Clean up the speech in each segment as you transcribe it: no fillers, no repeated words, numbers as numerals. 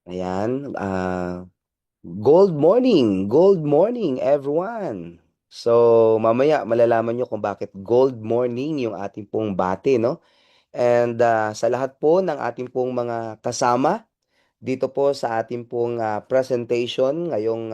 Ayan, gold morning everyone. So, mamaya malalaman nyo kung bakit gold morning yung ating pong bati, no? And sa lahat po ng ating pong mga kasama dito po sa ating pong presentation ngayong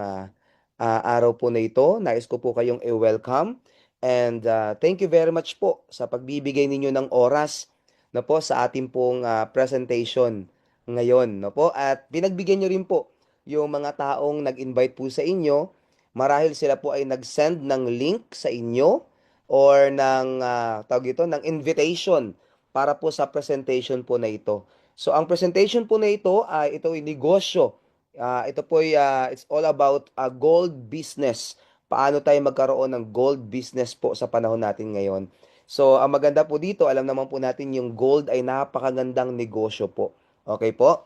araw po na ito, nais ko po kayong i-welcome. And thank you very much po sa pagbibigay ninyo ng oras na po sa ating pong presentation ngayon, no po? At pinagbigyan nyo rin po yung mga taong nag-invite po sa inyo. Marahil sila po ay nag-send ng link sa inyo or ng tawag ito, ng invitation para po sa presentation po na ito. So ang presentation po na ito ay ito ay negosyo. Ito po ay it's all about gold business. Paano tayo magkaroon ng gold business po sa panahon natin ngayon. So ang maganda po dito, alam naman po natin yung gold ay napakagandang negosyo po. Okay po?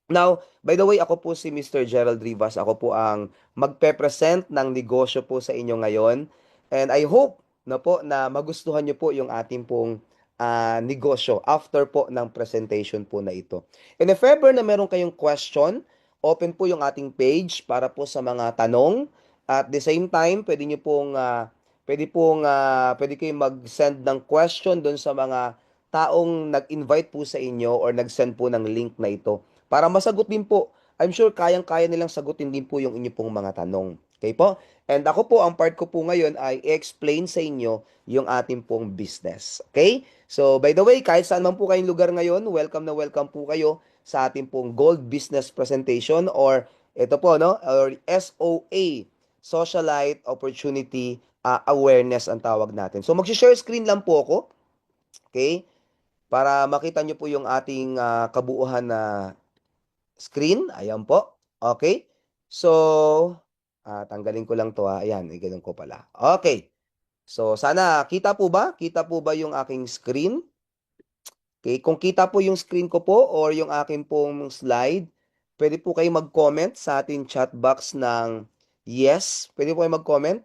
Now, by the way, ako po si Mr. Gerald Rivas. Ako po ang magpe-present ng negosyo po sa inyo ngayon. And I hope na po na magustuhan niyo po yung ating pong negosyo after po ng presentation po na ito. And if ever na meron kayong question, open po yung ating page para po sa mga tanong. At the same time, pwede kayong mag-send ng question doon sa mga taong nag-invite po sa inyo or nag-send po ng link na ito para masagot din po. I'm sure kayang-kaya nilang sagutin din po yung inyo pong mga tanong. Okay po? And ako po, ang part ko po ngayon ay explain sa inyo yung ating pong business. Okay? So, by the way, kahit saan man po kayong lugar ngayon, welcome na welcome po kayo sa ating pong Gold Business Presentation or ito po, no? Or SOA, Socialite Opportunity Awareness ang tawag natin. So, mag-share screen lang po ako. Okay? Para makita nyo po yung ating kabuuhan na screen. Ayan po. Okay. So, tanggalin ko lang to ha. Ayan, ganun ko pala. Okay. So, sana kita po ba? Kita po ba yung aking screen? Okay. Kung kita po yung screen ko po or yung aking pong slide, pwede po kayo mag-comment sa ating chat box ng yes. Pwede po kayo mag-comment.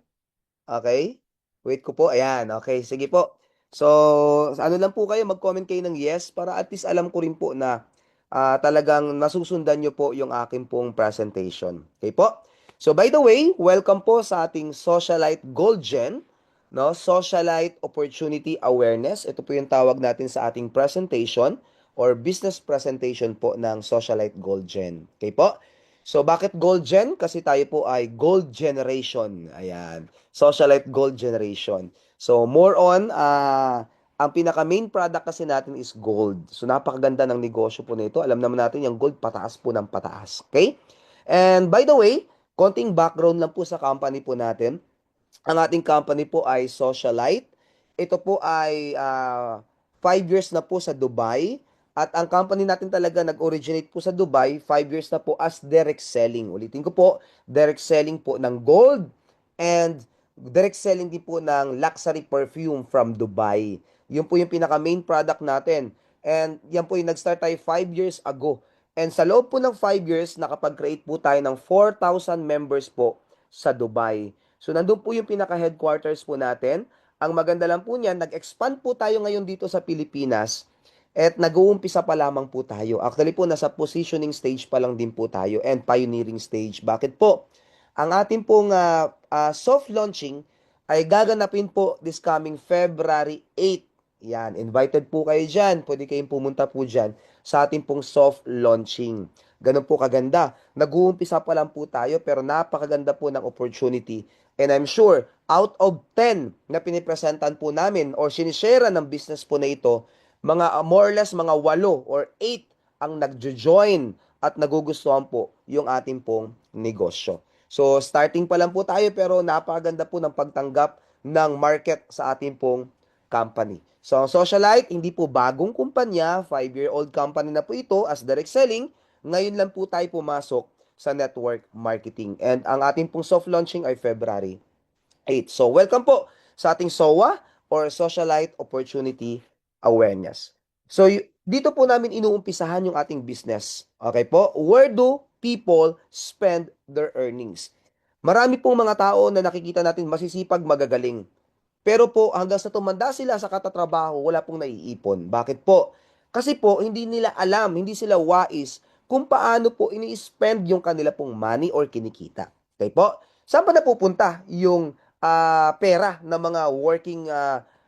Okay. Wait ko po. Ayan. Okay. Sige po. So, ano lang po kayo, mag-comment kayo ng yes para at least alam ko rin po na talagang nasusundan nyo po yung aking pong presentation. Okay po? So, by the way, welcome po sa ating Socialite Gold Gen, no? Socialite Opportunity Awareness. Ito po yung tawag natin sa ating presentation or business presentation po ng Socialite Gold Gen. Okay po? So, bakit Gold Gen? Kasi tayo po ay Gold Generation. Ayan. Socialite Gold Generation. So, more on, ang pinaka main product kasi natin is gold. So, napakaganda ng negosyo po nito. Alam naman natin yung gold pataas po ng pataas. Okay? And by the way, konting background lang po sa company po natin. Ang ating company po ay Socialite. Ito po ay 5 years na po sa Dubai. At ang company natin talaga nag-originate po sa Dubai, 5 years na po as direct selling. Ulitin ko po, direct selling po ng gold and direct selling din po ng luxury perfume from Dubai. Yun po yung pinaka main product natin. And yan po yung nag-start tayo 5 years ago. And sa loob po ng 5 years, nakapag-create po tayo ng 4,000 members po sa Dubai. So, nandun po yung pinaka-headquarters po natin. Ang maganda lang po niyan, nag-expand po tayo ngayon dito sa Pilipinas at nag-uumpisa pa lamang po tayo. Actually po, nasa positioning stage pa lang din po tayo and pioneering stage. Bakit po? Ang ating pong soft launching ay gaganapin po this coming February 8. Yan, invited po kayo dyan. Pwede kayong pumunta po dyan sa ating pong soft launching. Ganun po kaganda. Nag-uumpisa pa lang po tayo pero napakaganda po ng opportunity. And I'm sure, out of 10 na pinipresentan po namin or sinishare ng business po na ito, mga more or less mga 8 or 8 ang nagjo-join at nagugustuhan po yung ating pong negosyo. So, starting pa lang po tayo pero napakaganda po ng pagtanggap ng market sa ating pong company. So, ang Socialite, hindi po bagong kumpanya, 5-year-old company na po ito as direct selling. Ngayon lang po tayo pumasok sa network marketing. And ang ating pong soft launching ay February 8. So, welcome po sa ating SOA or Socialite Opportunity Awareness. So, dito po namin inuumpisahan yung ating business. Okay po? Where do people spend their earnings? Marami pong mga tao na nakikita natin masisipag, magagaling. Pero po, hanggang sa tumanda sila sa katatrabaho, wala pong naiipon. Bakit po? Kasi po, hindi nila alam, hindi sila wais kung paano po ini-spend yung kanila pong money or kinikita. Okay po? Saan ba napupunta yung pera ng mga working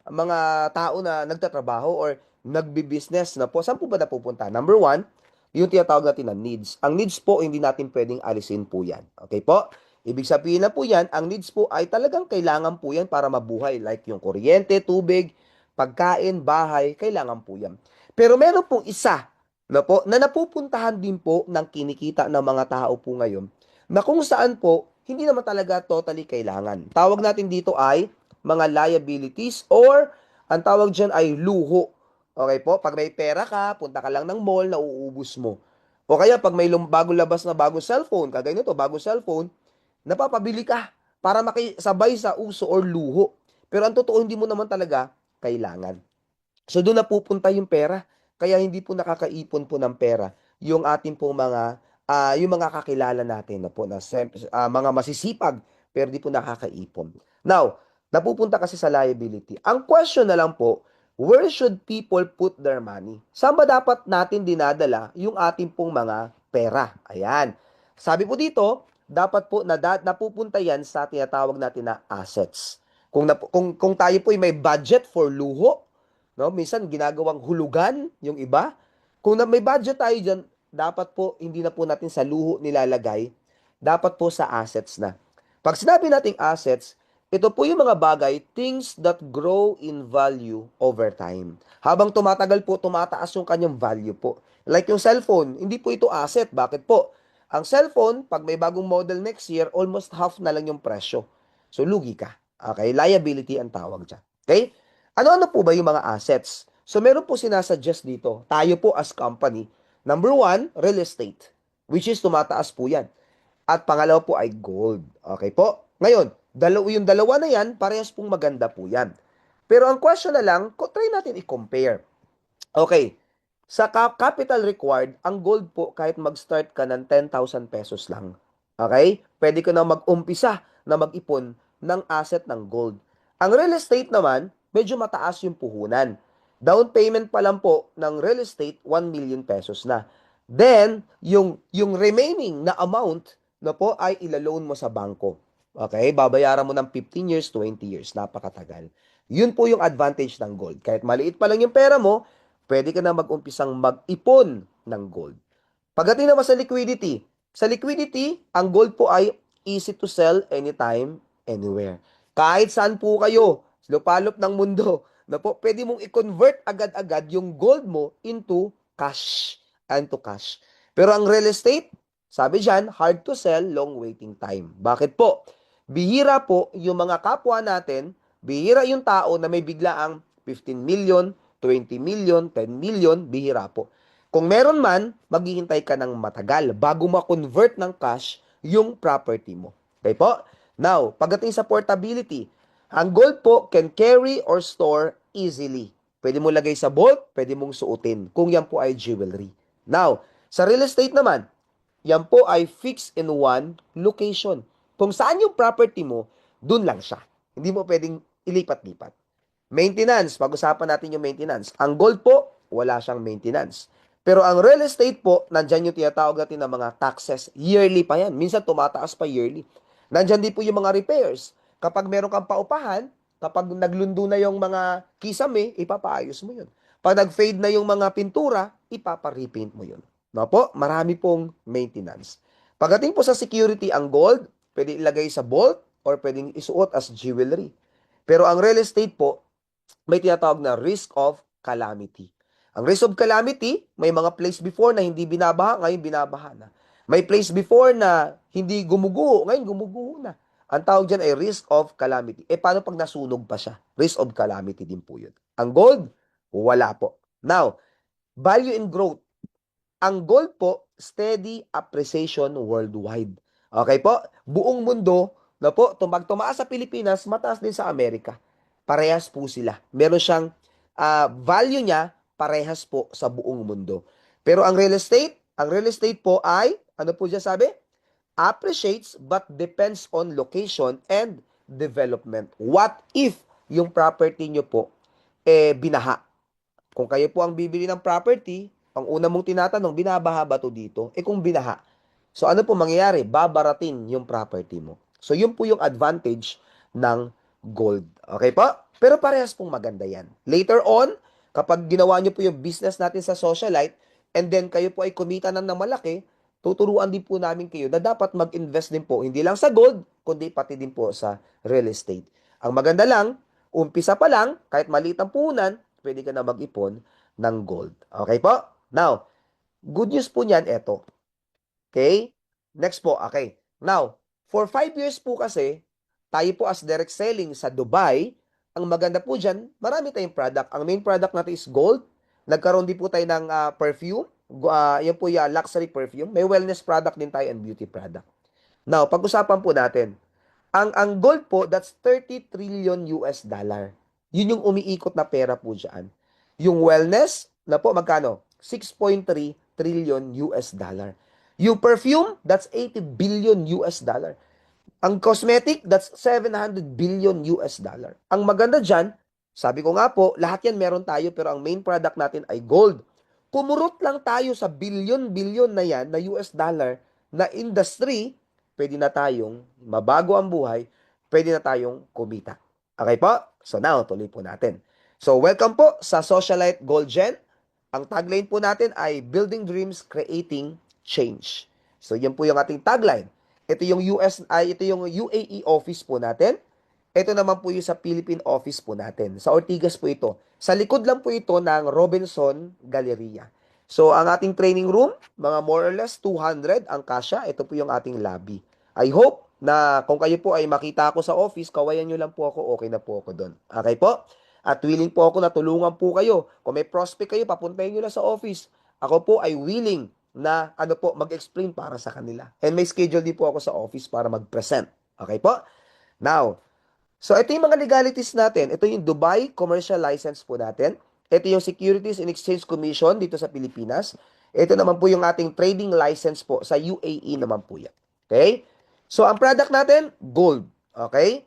mga tao na nagtatrabaho or nagbi-business na po? Saan po ba napupunta? Number one, yung tinatawag natin na needs. Ang needs po, hindi natin pwedeng alisin po yan. Okay po? Ibig sabihin na po yan, ang needs po ay talagang kailangan po yan para mabuhay. Like yung kuryente, tubig, pagkain, bahay, kailangan po yan. Pero meron pong isa na napupuntahan din po ng kinikita ng mga tao po ngayon na kung saan po hindi naman talaga totally kailangan. Tawag natin dito ay mga liabilities or ang tawag dyan ay luho. Okay po? Pag may pera ka, punta ka lang ng mall, nauubos mo. O kaya pag may bagong labas na bagong cellphone, kagaya nito, bagong cellphone, napapabili ka para makisabay sa uso or luho. Pero ang totoo, hindi mo naman talaga kailangan. So doon na pupunta yung pera. Kaya hindi po nakakaipon po ng pera yung ating po yung mga kakilala natin na po na mga masisipag pero di po nakakaipon. Now, napupunta kasi sa liability. Ang question na lang po, where should people put their money? Saan ba dapat natin dinadala yung ating pong mga pera? Ayan. Sabi po dito, dapat po napupunta yan sa tinatawag natin na assets. Kung tayo po ay may budget for luho, no? Minsan ginagawang hulugan yung iba. Kung may budget tayo diyan, dapat po hindi na po natin sa luho nilalagay, dapat po sa assets na. Pag sinabi nating assets, ito po yung mga bagay, things that grow in value over time. Habang tumatagal po, tumataas yung kanyang value po. Like yung cellphone, hindi po ito asset. Bakit po? Ang cellphone, pag may bagong model next year, almost half na lang yung presyo. So, lugi ka. Okay? Liability ang tawag dyan. Okay? Ano-ano po ba yung mga assets? So, meron po sinasuggest dito. Tayo po as company. Number one, real estate. Which is tumataas po yan. At pangalawa po ay gold. Okay po? Ngayon, yung dalawa na yan, parehas pong maganda po yan. Pero ang question na lang, try natin i-compare. Okay. Sa capital required, ang gold po, kahit mag-start ka ng 10,000 pesos lang. Okay? Pwede ka na mag-umpisa na mag-ipon ng asset ng gold. Ang real estate naman, medyo mataas yung puhunan. Down payment pa lang po ng real estate, 1 million pesos na. Then, yung remaining na amount na po ay ilaloan mo sa bangko. Okay? Babayaran mo ng 15 years, 20 years. Napakatagal. Yun po yung advantage ng gold. Kahit maliit pa lang yung pera mo, pwede ka na mag-umpisang mag-ipon ng gold. Pagdating naman sa liquidity, ang gold po ay easy to sell anytime, anywhere. Kahit saan po kayo, lupalop ng mundo, na po, pwede mong i-convert agad-agad yung gold mo into cash. Pero ang real estate, sabi dyan, hard to sell, long waiting time. Bakit po? Bihira po yung mga kapwa natin, bihira yung tao na may biglaang 15 million, 20 million, 10 million, bihira po. Kung meron man, maghihintay ka ng matagal bago ma-convert ng cash yung property mo. Okay po? Now, pagdating sa portability, ang gold po can carry or store easily. Pwede mo lagay sa vault, pwede mong suotin kung yan po ay jewelry. Now, sa real estate naman, yan po ay fixed in one location. Kung saan yung property mo, dun lang siya. Hindi mo pwedeng ilipat-lipat. Maintenance, pag-usapan natin yung maintenance. Ang gold po, wala siyang maintenance. Pero ang real estate po, nandyan yung tinatawag natin ng mga taxes. Yearly pa yan. Minsan tumataas pa yearly. Nandyan din po yung mga repairs. Kapag meron kang paupahan, kapag naglundo na yung mga kisame, ipapaayos mo yun. Pag nag-fade na yung mga pintura, ipapa-repaint mo yun. No po, marami pong maintenance. Pagdating po sa security, ang gold, pwede ilagay sa vault or pwedeng isuot as jewelry. Pero ang real estate po, may tinatawag na risk of calamity. Ang risk of calamity, may mga place before na hindi binabaha, ngayon binabaha na. May place before na hindi gumuguho, ngayon gumuguho na. Ang tawag dyan ay risk of calamity. Paano pag nasunog pa siya? Risk of calamity din po yun. Ang gold, wala po. Now, value and growth. Ang gold po, steady appreciation worldwide. Okay po? Buong mundo, na po, tumaas sa Pilipinas, mataas din sa Amerika. Parehas po sila. Meron siyang value niya, parehas po sa buong mundo. Pero ang real estate po ay, ano po dyan sabi? Appreciates but depends on location and development. What if yung property nyo po, binaha? Kung kayo po ang bibili ng property, ang una mong tinatanong, binabaha ba to dito? Eh kung binaha, so ano po mangyayari? Babaratin yung property mo. So yun po yung advantage ng gold. Okay po? Pero parehas pong maganda yan. Later on, kapag ginawa nyo po yung business natin sa socialite, and then kayo po ay kumita ng malaki, tuturuan din po namin kayo na dapat mag-invest din po, hindi lang sa gold, kundi pati din po sa real estate. Ang maganda lang, umpisa pa lang, kahit maliit ang puhunan, pwede ka na mag-ipon ng gold. Okay po? Now, good news po niyan, eto. Okay? Next po, okay. Now, for 5 years po kasi, tayo po as direct selling sa Dubai, ang maganda po dyan, marami tayong product. Ang main product natin is gold. Nagkaroon din po tayo ng perfume. Yan po yung luxury perfume. May wellness product din tayo and beauty product. Now, pag-usapan po natin, ang gold po, that's 30 trillion US dollar. Yun yung umiikot na pera po dyan. Yung wellness, na po, magkano? 6.3 trillion US dollar. Yung perfume, that's 80 billion US dollar. Ang cosmetic, that's 700 billion US dollar. Ang maganda dyan, sabi ko nga po, lahat yan meron tayo pero ang main product natin ay gold. Kumurot lang tayo sa billion-billion na yan na US dollar na industry, pwede na tayong mabago ang buhay, pwede na tayong kumita. Okay po? So now, tuloy po natin. So welcome po sa Socialite Gold Gen. Ang tagline po natin ay Building Dreams, Creating Change. So yan po yung ating tagline. Ito yung ito yung UAE office po natin. Ito naman po yung sa Philippine office po natin. Sa Ortigas po ito. Sa likod lang po ito ng Robinson Galleria. So, ang ating training room, mga more or less 200 ang kasya. Ito po yung ating lobby. I hope na kung kayo po ay makita ako sa office, kawayan nyo lang po ako, okay na po ako doon. Okay po? At willing po ako na tulungan po kayo. Kung may prospect kayo, papuntahin nyo lang sa office. Ako po ay willing na mag-explain para sa kanila. And may schedule din po ako sa office para mag-present. Okay po? Now, so ito yung mga legalities natin. Ito yung Dubai Commercial License po natin. Ito yung Securities and Exchange Commission dito sa Pilipinas. Ito naman po yung ating trading license po sa UAE naman po yan. Okay? So, ang product natin, gold. Okay?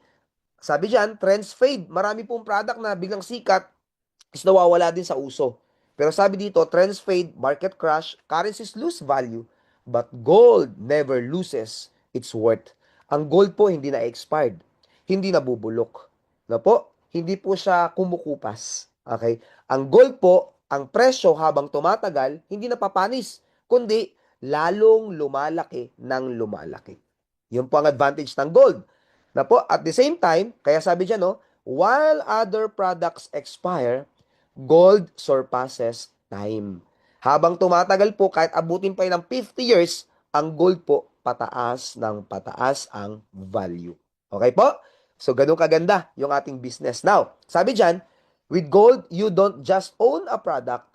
Sabi dyan, trends fade. Marami pong product na biglang sikat is nawawala din sa uso. Pero sabi dito, trends fade, market crash, currencies lose value, but gold never loses its worth. Ang gold po hindi na expired, hindi nabubulok. Na po, hindi po siya kumukupas. Okay? Ang gold po, ang presyo habang tumatagal, hindi napapanis, kundi lalong lumalaki ng lumalaki. Yun po ang advantage ng gold. Na po, at the same time, kaya sabi dyan, no, while other products expire, gold surpasses time. Habang tumatagal po, kahit abutin pa ng 50 years, ang gold po, pataas ng pataas ang value. Okay po? So, ganun kaganda yung ating business. Now, sabi dyan, with gold, you don't just own a product,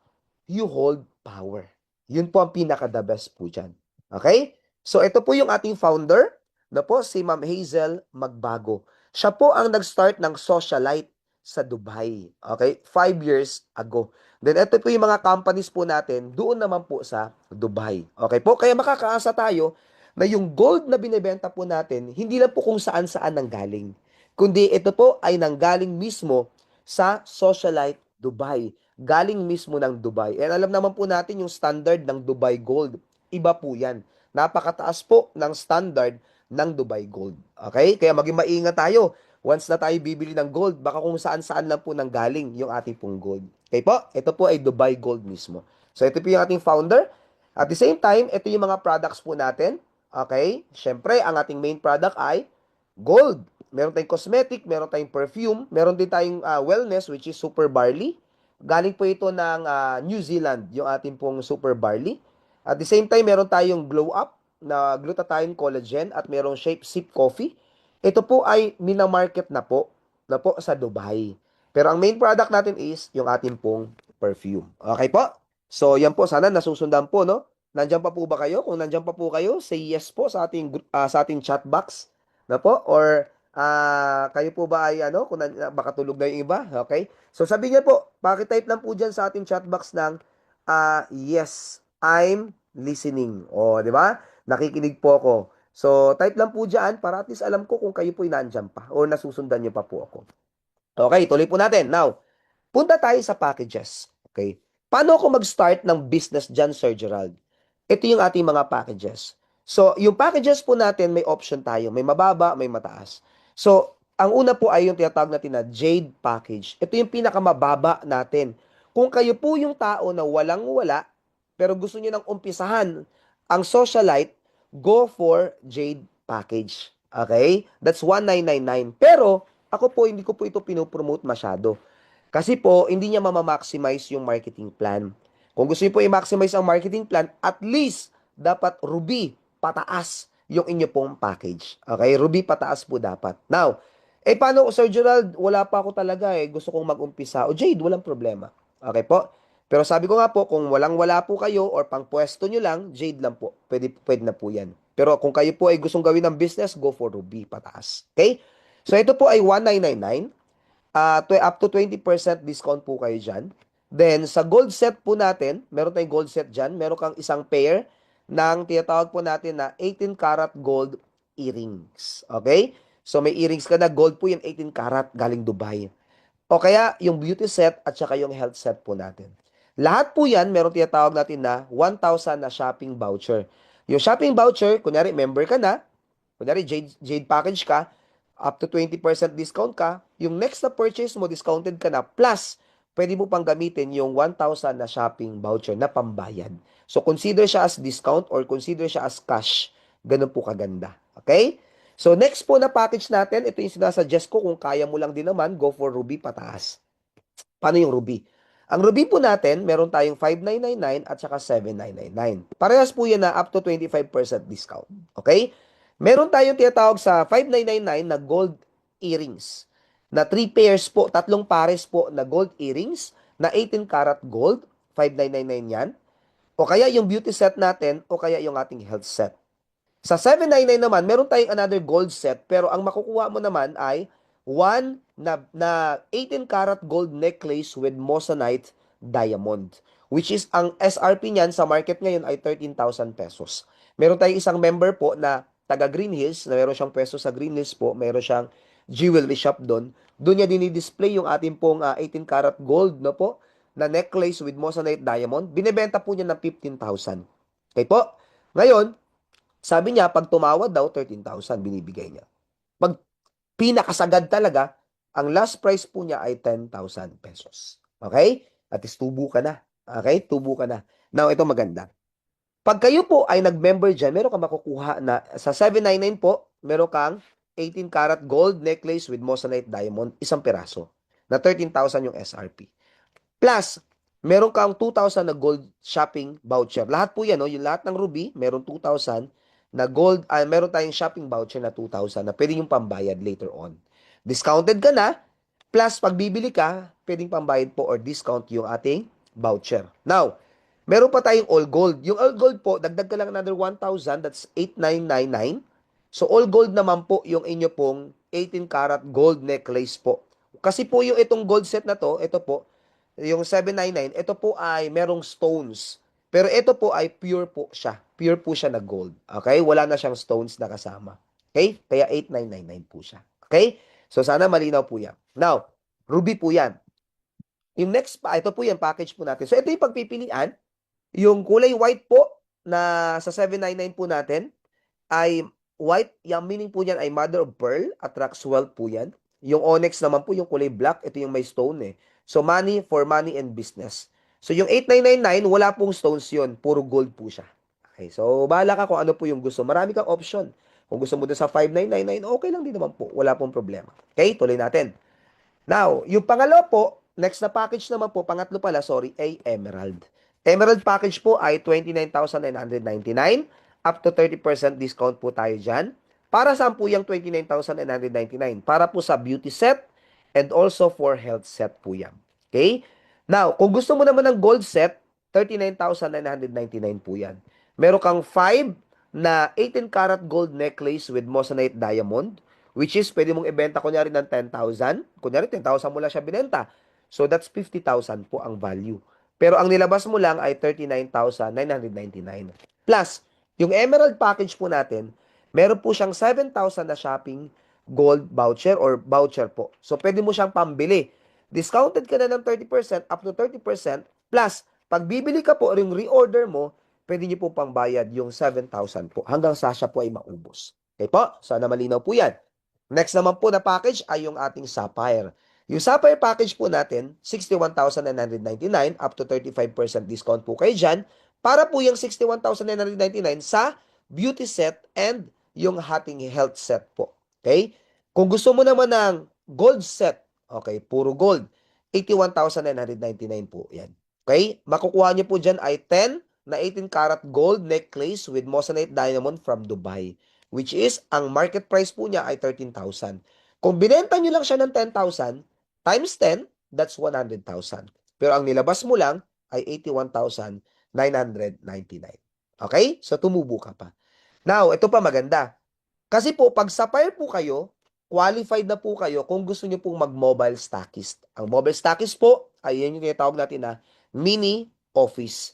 you hold power. Yun po ang pinaka-the best po dyan. Okay? So, ito po yung ating founder, na po si Ma'am Hazel Magbago. Siya po ang nag-start ng Socialite sa Dubai. Okay? 5 years ago. Then, ito po yung mga companies po natin doon naman po sa Dubai. Okay po? Kaya makakaasa tayo na yung gold na binebenta po natin, hindi lang po kung saan-saan nanggaling. Kundi ito po ay nanggaling mismo sa Socialite Dubai. Galing mismo ng Dubai. And alam naman po natin yung standard ng Dubai Gold. Iba po yan. Napakataas po ng standard ng Dubai Gold. Okay? Kaya maging maingat tayo. Once na tayo bibili ng gold, baka kung saan-saan lang po nanggaling yung ating pong gold. Okay po? Ito po ay Dubai Gold mismo. So, ito po yung ating founder. At the same time, ito yung mga products po natin. Okay? Siyempre, ang ating main product ay gold. Meron tayong cosmetic, meron tayong perfume, meron din tayong wellness, which is Super Barley. Galing po ito ng New Zealand, yung ating pong Super Barley. At the same time, meron tayong Glow Up na glutathione collagen at merong Shape Sip Coffee. Ito po ay minamarket na po sa Dubai. Pero ang main product natin is yung ating pong perfume. Okay po? So, yan po. Sana nasusundan po, no? Nandiyan pa po ba kayo? Kung nandiyan pa po kayo, say yes po sa ating chat box. Na po? Or kayo po ba ay ano? Kung baka tulog na yung iba. Okay? So, sabi niya po, pakitype lang po dyan sa ating chat box ng yes, I'm listening. O, di ba? Nakikinig po ako. So, type lang po dyan para at least alam ko kung kayo po'y nandyan pa or nasusundan niyo pa po ako. Okay, tuloy po natin. Now, punta tayo sa packages. Okay. Paano ako mag-start ng business dyan, Sir Gerald? Ito yung ating mga packages. So, yung packages po natin, may option tayo. May mababa, may mataas. So, ang una po ay yung tinatawag natin na Jade Package. Ito yung pinakamababa natin. Kung kayo po yung tao na walang-wala, pero gusto niyo nang umpisahan ang socialite, go for Jade Package. Okay? That's 1999. Pero, ako po, hindi ko po ito pinopromote masyado. Kasi po, hindi niya mamamaximize yung marketing plan. Kung gusto niyo po i-maximize ang marketing plan, at least, dapat Ruby, pataas yung inyo pong package. Okay? Ruby, pataas po dapat. Now, paano, Sir Gerald, wala pa ako talaga gusto kong mag-umpisa. O Jade, walang problema. Okay po? Pero sabi ko nga po, kung walang-wala po kayo or pang pwesto nyo lang, Jade lang po. Pwede, pwede na po yan. Pero kung kayo po ay gustong gawin ng business, go for Ruby, pataas. Okay? So, ito po ay 1999. Up to 20% discount po kayo dyan. Then, sa gold set po natin, meron tayong gold set dyan. Meron kang isang pair ng tinatawag po natin na 18 karat gold earrings. Okay? So, may earrings ka na. Gold po yung 18 karat galing Dubai. O kaya, yung beauty set at saka yung health set po natin. Lahat po yan, meron tinatawag natin na 1,000 na shopping voucher. Yung shopping voucher, kunyari, member ka na, kunyari, Jade package ka, up to 20% discount ka, yung next na purchase mo, discounted ka na, plus, pwede mo pang gamitin yung 1,000 na shopping voucher na pambayad. So, consider siya as discount or consider siya as cash. Ganun po kaganda. Okay? So, next po na package natin, ito yung sinasuggest ko, kung kaya mo lang din naman, go for Ruby pataas. Paano yung Ruby? Ang Ruby po natin, meron tayong 5,999 at saka 7,999. Parehas po yan na up to 25% discount. Okay? Meron tayong tinatawag sa 5,999 na gold earrings. Na 3 pairs po, 3 pares po na gold earrings na 18 karat gold. 5,999 yan. O kaya yung beauty set natin o kaya yung ating health set. Sa 799 naman, meron tayong another gold set, pero ang makukuha mo naman ay one na 18 karat gold necklace with moissanite diamond, which is ang SRP niyan sa market ngayon ay 13,000 pesos. Meron tayong isang member po na taga Green Hills, na meron siyang pwesto sa Green Hills po, meron siyang jewelry shop doon. Doon niya dinidisplay yung ating pong 18 karat gold na po, na necklace with moissanite diamond. Binebenta po niya ng 15,000. Okay po? Ngayon, sabi niya, pag tumawad daw, 13,000 binibigay niya. Pag pinakasagad talaga, ang last price po niya ay 10,000 pesos. Okay? At least tubo ka na. Okay? Tubo ka na. Now, ito maganda. Pag kayo po ay nag-member dyan, meron kang makukuha na sa 799 po, meron kang 18 karat gold necklace with moissanite diamond, isang piraso, na 13,000 yung SRP. Plus, meron kang 2,000 na gold shopping voucher. Lahat po yan, no? Yung lahat ng Ruby, meron 2,000 na gold, meron tayong shopping voucher na 2,000 na pwedeng yung pambayad later on. Discounted ka na, plus pag bibili ka, pwedeng pambayad po or discount yung ating voucher. Now, meron pa tayong all gold. Yung all gold po, dagdag ka lang another 1,000, that's 8,999. So, all gold naman po yung inyo pong 18 karat gold necklace po. Kasi po yung itong gold set na to, ito po, yung 799, ito po ay merong stones. Pero ito po ay pure po siya. Pure po siya na gold. Okay? Wala na siyang stones na kasama. Okay? Kaya 8,999 po siya. Okay? So, sana malinaw po yan. Now, ruby po yan. Yung next pa, ito po yan, package po natin. So, ito yung pagpipilian. Yung kulay white po na sa 799 po natin ay white. Yung meaning po yan ay mother of pearl. Attracts wealth po yan. Yung onyx naman po, yung kulay black. Ito yung may stone eh. So, money for money and business. So, yung 8,999, wala pong stones yon, puro gold po siya. Okay, so, bahala ka kung ano po yung gusto. Marami kang option. Kung gusto mo dun sa 5,999, okay lang din naman po. Wala pong problema. Okay, tuloy natin. Now, yung pangalawa po, next na package naman po, pangatlo pala, sorry, ay Emerald. Emerald package po ay 29,999. Up to 30% discount po tayo dyan. Para saan po yung 29,999? Para po sa beauty set and also for health set po yan. Okay? Now, kung gusto mo naman ng gold set, 39,999 po yan. Meron kang 5 na 18 karat gold necklace with moissanite diamond, which is pwede mong ibenta kunyari ng 10,000. Kunyari 10,000 mo lang siya binenta. So that's 50,000 po ang value. Pero ang nilabas mo lang ay 39,999. Plus, yung emerald package po natin, meron po siyang 7,000 na shopping gold voucher or voucher po. So pwede mo siyang pambili. Discounted ka na ng 30%, up to 30%, plus Pag bibili ka po, yung reorder mo, pwede niyo po pangbayad yung 7,000 po hanggang sa siya po ay maubos. Okay po? Sana malinaw po yan. Next naman po na package ay yung ating Sapphire. Yung Sapphire package po natin, 61,999 up to 35% discount po kayo dyan. Para po yung 61,999 sa beauty set and yung ating health set po. Okay? Kung gusto mo naman ng gold set, okay, puro gold, 81,999 po yan. Okay? Makukuha niyo po dyan ay 10 na 18 karat gold necklace with moissanite diamond from Dubai, which is, ang market price po niya ay 13,000. Kung binenta niyo lang siya ng 10,000, times 10, that's 100,000. Pero ang nilabas mo lang ay 81,999. Okay? So, tumubo ka pa. Now, ito pa maganda. Kasi po, pag sapphire po kayo, qualified na po kayo kung gusto niyo pong mag-mobile stockist. Ang mobile stockist po, ay yan yung tinatawag natin na mini office.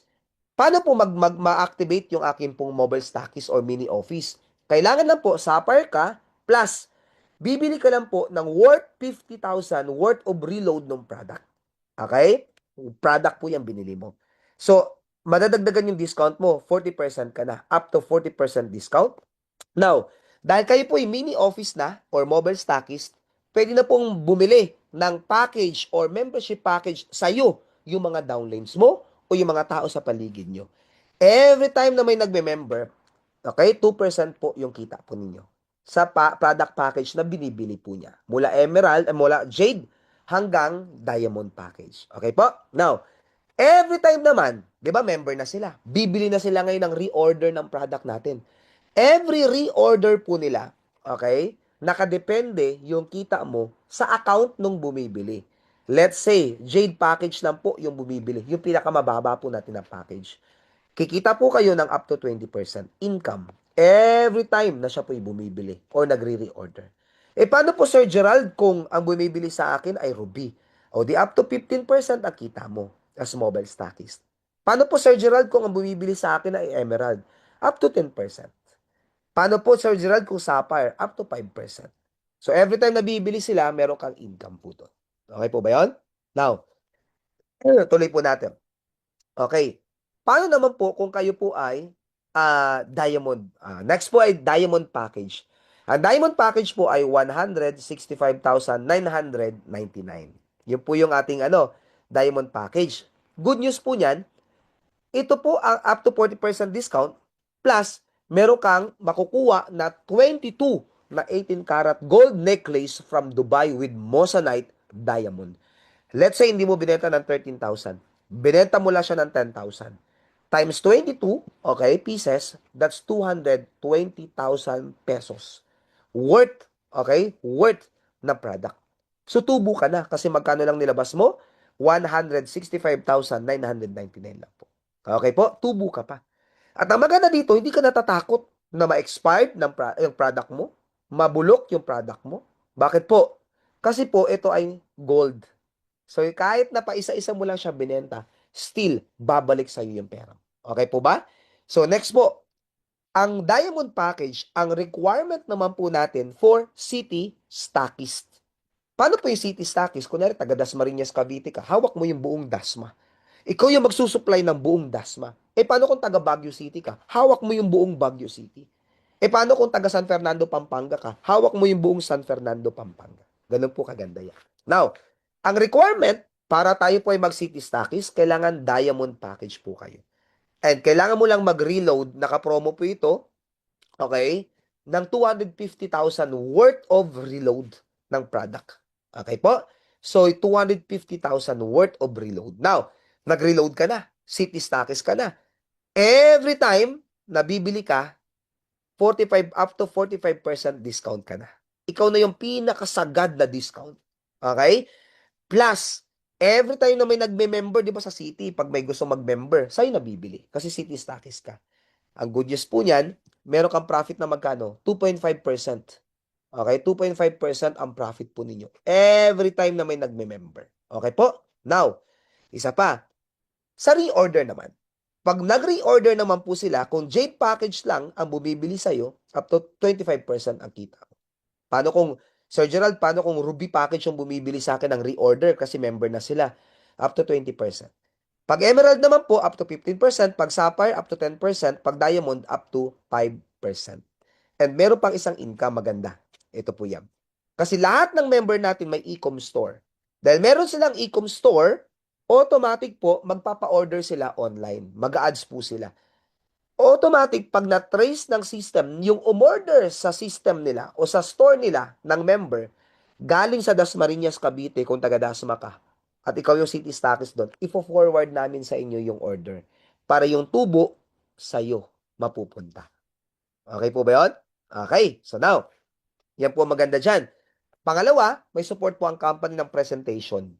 Paano po ma-activate yung akin pong mobile stockist or mini office? Kailangan lang po, sapphire ka, plus, bibili ka lang po ng worth 50,000 worth of reload ng product. Okay? Product po yung binili mo. So, madadagdagan yung discount mo, 40% ka na, up to 40% discount. Now, dahil kayo po yung mini office na or mobile stockist, pwede na pong bumili ng package or membership package sa'yo yung mga downlines mo o yung mga tao sa paligid nyo. Every time na may nagme-member, okay, 2% po yung kita po ninyo sa product package na binibili po niya. Mula Emerald, mula Jade hanggang Diamond package. Okay po? Now, every time naman, 'di ba, member na sila. Bibili na sila ngayon ng reorder ng product natin. Every reorder po nila, okay, nakadepende yung kita mo sa account nung bumibili. Let's say, Jade package lang po yung bumibili. Yung pinakamababa po natin na package. Kikita po kayo ng up to 20% income every time na siya po yung bumibili or nagre-reorder. Eh, paano po, Sir Gerald, kung ang bumibili sa akin ay Ruby? O di up to 15% ang kita mo as mobile stockist. Paano po, Sir Gerald, kung ang bumibili sa akin ay Emerald? Up to 10%. Paano po, Sir Gerald, kung Sapphire? Up to 5%. So, every time na bibili sila, meron kang income po doon. Okay po ba yun? Now, tuloy po natin. Okay. Paano naman po kung kayo po ay diamond? Next po ay diamond package. Ang diamond package po ay 165,999. Yun po yung ating diamond package. Good news po niyan, ito po ang up to 40% discount plus meron kang makukuha na 22 na 18 karat gold necklace from Dubai with moissanite diamond. Let's say hindi mo binenta ng 13,000. Binenta mo lang siya ng 10,000. Times 22, okay, pieces, that's 220,000 pesos. Worth, okay, worth na product. So, tubo ka na kasi magkano lang nilabas mo? 165,999 lang po. Okay po? Tubo ka pa. At ang maganda dito, hindi ka natatakot na ma-expired yung product mo, mabulok yung product mo. Bakit po? Kasi po, ito ay gold. So, kahit na pa isa-isa mo lang siya binenta, still, babalik sa'yo yung pera. Okay po ba? So, next po, ang diamond package, ang requirement naman po natin for city stockist. Paano po yung city stockist? Kunwari, taga Dasmariñas, Cavite ka, hawak mo yung buong Dasma. Ikaw yung magsusupply ng buong Dasma. Eh, paano kung taga Baguio City ka? Hawak mo yung buong Baguio City. Eh, paano kung taga San Fernando, Pampanga ka? Hawak mo yung buong San Fernando, Pampanga. Ganun po kaganda yan. Now, ang requirement, para tayo po ay mag-city stockist, kailangan diamond package po kayo. And kailangan mo lang mag-reload, naka-promo po ito, okay, ng 250,000 worth of reload ng product. Okay po? So, 250,000 worth of reload. Now, nag-reload ka na, city stockist ka na. Every time na bibili ka, 45 up to 45% discount ka na. Ikaw na yung pinakasagad na discount. Okay? Plus, every time na may nagme-member, di ba sa city, pag may gusto mag-member, sa'yo na bibili. Kasi city stockist ka. Ang good news po niyan, meron kang profit na magkano? 2.5%. Okay? 2.5% ang profit po ninyo. Every time na may nagme-member. Okay po? Now, isa pa. Sa reorder naman. Pag nag-reorder naman po sila, kung Jade package lang ang bumibili sa'yo, up to 25% ang kita. Paano kung, Sir Gerald, paano kung Ruby package yung bumibili sa akin ng reorder kasi member na sila? Up to 20%. Pag Emerald naman po, up to 15%. Pag Sapphire, up to 10%. Pag Diamond, up to 5%. And meron pang isang income maganda. Ito po yan. Kasi lahat ng member natin may e-com store. Dahil meron silang e-com store, automatic po, magpapa-order sila online. Mag-a-ads po sila. Automatic, pag na-trace ng system, yung umorder sa system nila o sa store nila ng member, galing sa Dasmariñas, Cavite, kung taga Dasma ka, at ikaw yung city status doon, ifo-forward namin sa inyo yung order para yung tubo sa'yo mapupunta. Okay po ba yun? Okay. So now, yan po ang maganda dyan. Pangalawa, may support po ang company ng presentation.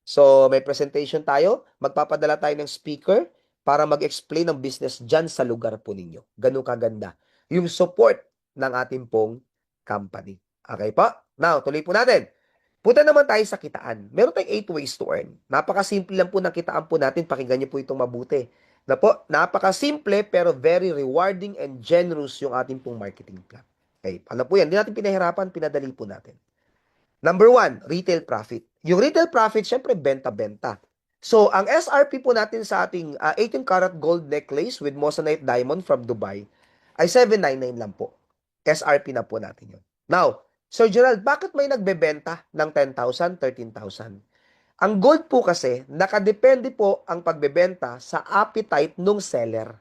So, may presentation tayo. Magpapadala tayo ng speaker para mag-explain ng business dyan sa lugar po ninyo. Ganun kaganda. Yung support ng ating pong company. Okay po? Now, tuloy po natin. Punta naman tayo sa kitaan. Meron tayong 8 ways to earn. Napakasimple lang po ng kitaan po natin. Pakinggan niyo po itong mabuti. Na po, napakasimple pero very rewarding and generous yung ating pong marketing plan. Okay, ano po yan? Hindi natin pinahirapan, pinadali po natin. Number one, retail profit. Yung retail profit, syempre, benta-benta. So, ang SRP po natin sa ating 18-karat gold necklace with moissanite diamond from Dubai ay 799 lang po. SRP na po natin yun. Now, Sir Gerald, bakit may nagbebenta ng 10,000, 13,000? Ang gold po kasi, nakadepende po ang pagbebenta sa appetite ng seller.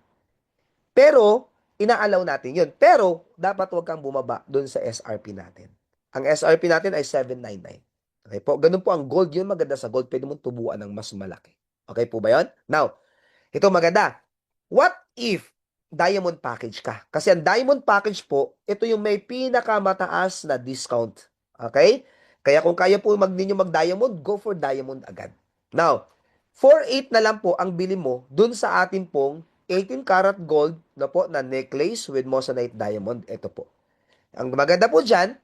Pero, inaalaw natin yun. Pero, dapat huwag kang bumaba dun sa SRP natin. Ang SRP natin ay 799. Okay po? Ganun po ang gold. Yun maganda sa gold. Pwede mong tubuan ng mas malaki. Okay po ba yun? Now, ito maganda. What if diamond package ka? Kasi ang diamond package po, ito yung may pinakamataas na discount. Okay? Kaya kung kaya po ninyo mag-diamond, go for diamond agad. Now, 4,800 na lang po ang bili mo dun sa atin pong 18-karat gold na po na necklace with moissanite diamond. Ito po. Ang maganda po dyan,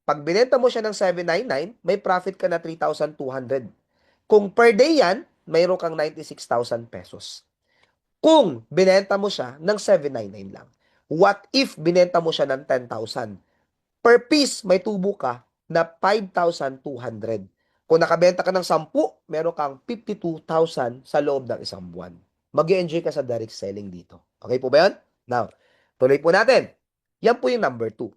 pag binenta mo siya ng 799, may profit ka na 3,200. Kung per day yan, mayroon kang 96,000 pesos. Kung binenta mo siya ng 799 lang. What if binenta mo siya ng 10,000? Per piece, may tubo ka na 5,200. Kung nakabenta ka ng 10, meron kang 52,000 sa loob ng isang buwan. Mag-enjoy ka sa direct selling dito. Okay po ba yan? Now, tuloy po natin. Yan po yung number 2.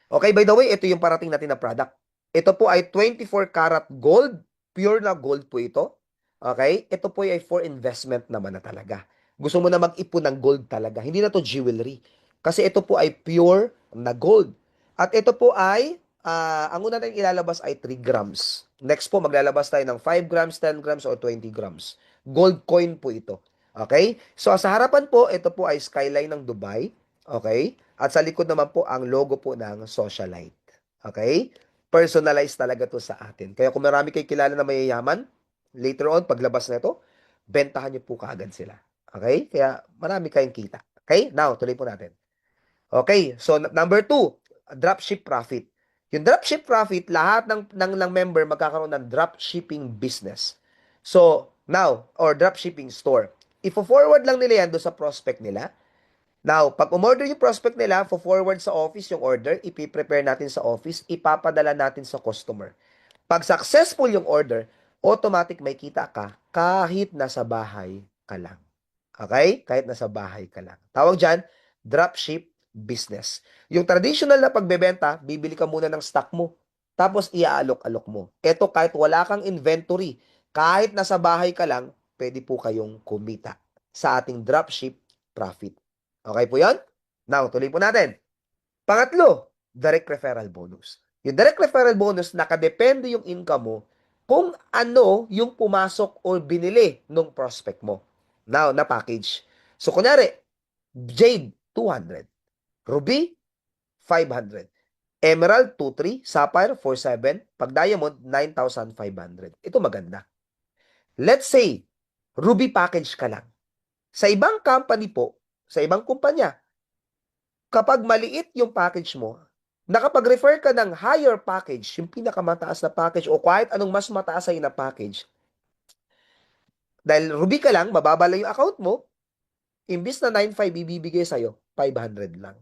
Okay, by the way, ito yung parating natin na product. Ito po ay 24-karat gold. Pure na gold po ito. Okay? Ito po ay for investment naman na talaga. Gusto mo na mag-ipon ng gold talaga. Hindi na to jewelry. Kasi ito po ay pure na gold. At ito po ay, ang una natin ilalabas ay 3 grams. Next po, maglalabas tayo ng 5 grams, 10 grams, or 20 grams. Gold coin po ito. Okay? So, sa harapan po, ito po ay skyline ng Dubai. Okay? At sa likod naman po, ang logo po ng Socialite. Okay? Personalized talaga to sa atin. Kaya kung marami kayo kilala na mayayaman, later on, paglabas na ito, bentahan niyo po kaagad sila. Okay? Kaya marami kayong kita. Okay? Now, tuloy po natin. Okay, so number 2, dropship profit. Yung dropship profit, lahat ng member magkakaroon ng dropshipping business. So, now, or dropshipping store. Ifo-forward lang nila yan doon sa prospect nila. Now, pag umorder yung prospect nila, forward sa office yung order, ipiprepare natin sa office, ipapadala natin sa customer. Pag successful yung order, automatic may kita ka kahit nasa bahay ka lang. Okay? Kahit nasa bahay ka lang. Tawag dyan, dropship business. Yung traditional na pagbebenta, bibili ka muna ng stock mo. Tapos iaalok-alok mo. Ito kahit wala kang inventory, kahit nasa bahay ka lang, pwede po kayong kumita sa ating dropship profit. Okay po yon? Now, tuloy po natin. Pangatlo, direct referral bonus. Yung direct referral bonus, nakadepende yung income mo kung ano yung pumasok o binili ng prospect mo. Now, na package. So, kunyari, Jade, 200. Ruby, 500. Emerald, 2,300. Sapphire, 4,700. Pag Diamond, 9,500. Ito maganda. Let's say, Ruby package ka lang. Sa ibang company po, sa ibang kumpanya, kapag maliit yung package mo, nakapag-refer ka ng higher package, yung pinakamataas na package o kahit anong mas mataas ay na package, dahil Ruby ka lang, mababa lang yung account mo, imbis na 9,500 ibibigay sa'yo, 500 lang.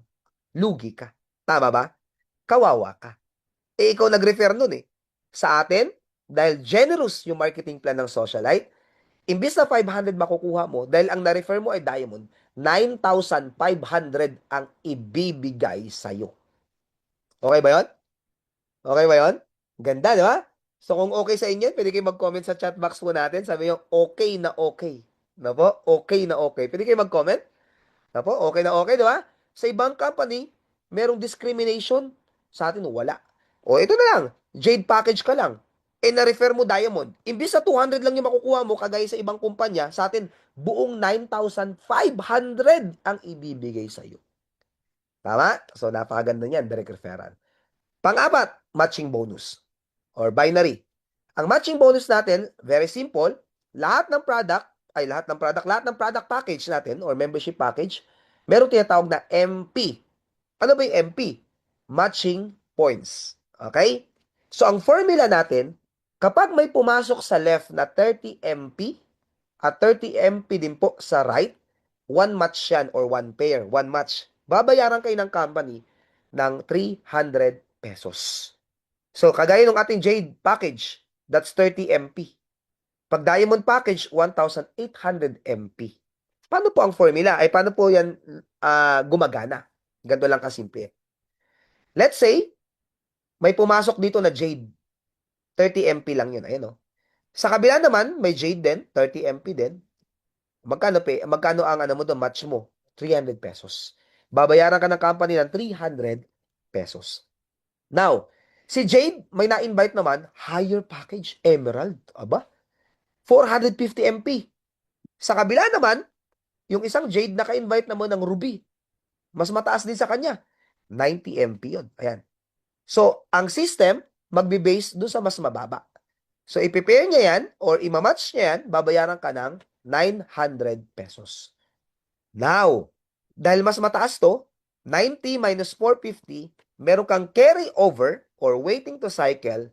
Lugi ka. Tama ba? Kawawa ka. Eh, ikaw nag-refer nun eh. Sa atin, dahil generous yung marketing plan ng Socialite, Imbis na 500 makukuha mo, dahil ang na-refer mo ay diamond, 9,500 ang ibibigay sa'yo. Okay ba yon? Okay ba yon? Ganda, di ba? So kung okay sa inyo, pwede kayo mag-comment sa chat box po natin. Sabi nyo, okay na okay. Na po? Okay na okay. Pwede kayo mag-comment? Na po? Okay na okay, di ba? Sa ibang company, merong discrimination. Sa atin, wala. O ito na lang, Jade package ka lang. Eh, na-refer mo diamond. Imbis sa 200 lang yung makukuha mo, kagaya sa ibang kumpanya, sa atin, buong 9,500 ang ibibigay sa'yo. Tama? So, napakaganda niyan, direct referral. Pang-apat, matching bonus or binary. Ang matching bonus natin, very simple. Lahat ng product package natin or membership package, meron tinatawag na MP. Ano ba yung MP? Matching points. Okay? So, ang formula natin, kapag may pumasok sa left na 30 MP at 30 MP din po sa right, one match yan or one pair, one match. Babayaran kayo ng company ng 300 pesos. So, kagaya ng ating Jade package, that's 30 MP. Pag Diamond package, 1,800 MP. Paano po ang formula? Ay, paano po yan gumagana? Ganito lang kasimple. Let's say, may pumasok dito na Jade. 30 MP lang yun. Ayan, oh. Sa kabila naman, may Jade din, 30 MP din. Magkano ang ano mo doon, match mo? 300 pesos. Babayaran ka ng company ng 300 pesos. Now, si Jade, may na-invite naman, higher package, Emerald. Aba, 450 MP. Sa kabila naman, yung isang Jade naka-invite naman ng Ruby. Mas mataas din sa kanya. 90 MP yun. Ayan. So, ang system, magbe-base doon sa mas mababa. So, i-prepare niya yan or i-match niya yan, babayaran ka ng 900 pesos. Now, dahil mas mataas to, 90 minus 450, meron kang carry over or waiting to cycle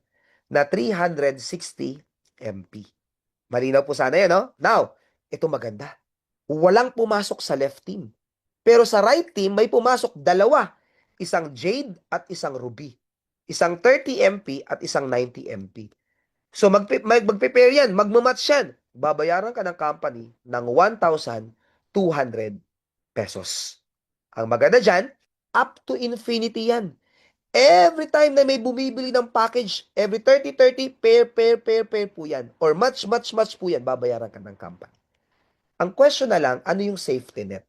na 360 MP. Malinaw po sana yan, no? Now, ito maganda. Walang pumasok sa left team. Pero sa right team, may pumasok dalawa. Isang Jade at isang Ruby. Isang 30 MP at isang 90 MP. So, mag-prepare yan, magmamatch yan. Babayaran ka ng company ng 1,200 pesos. Ang maganda dyan, up to infinity yan. Every time na may bumibili ng package, every 30-30, pair po yan. Or match po yan, babayaran ka ng company. Ang question na lang, ano yung safety net?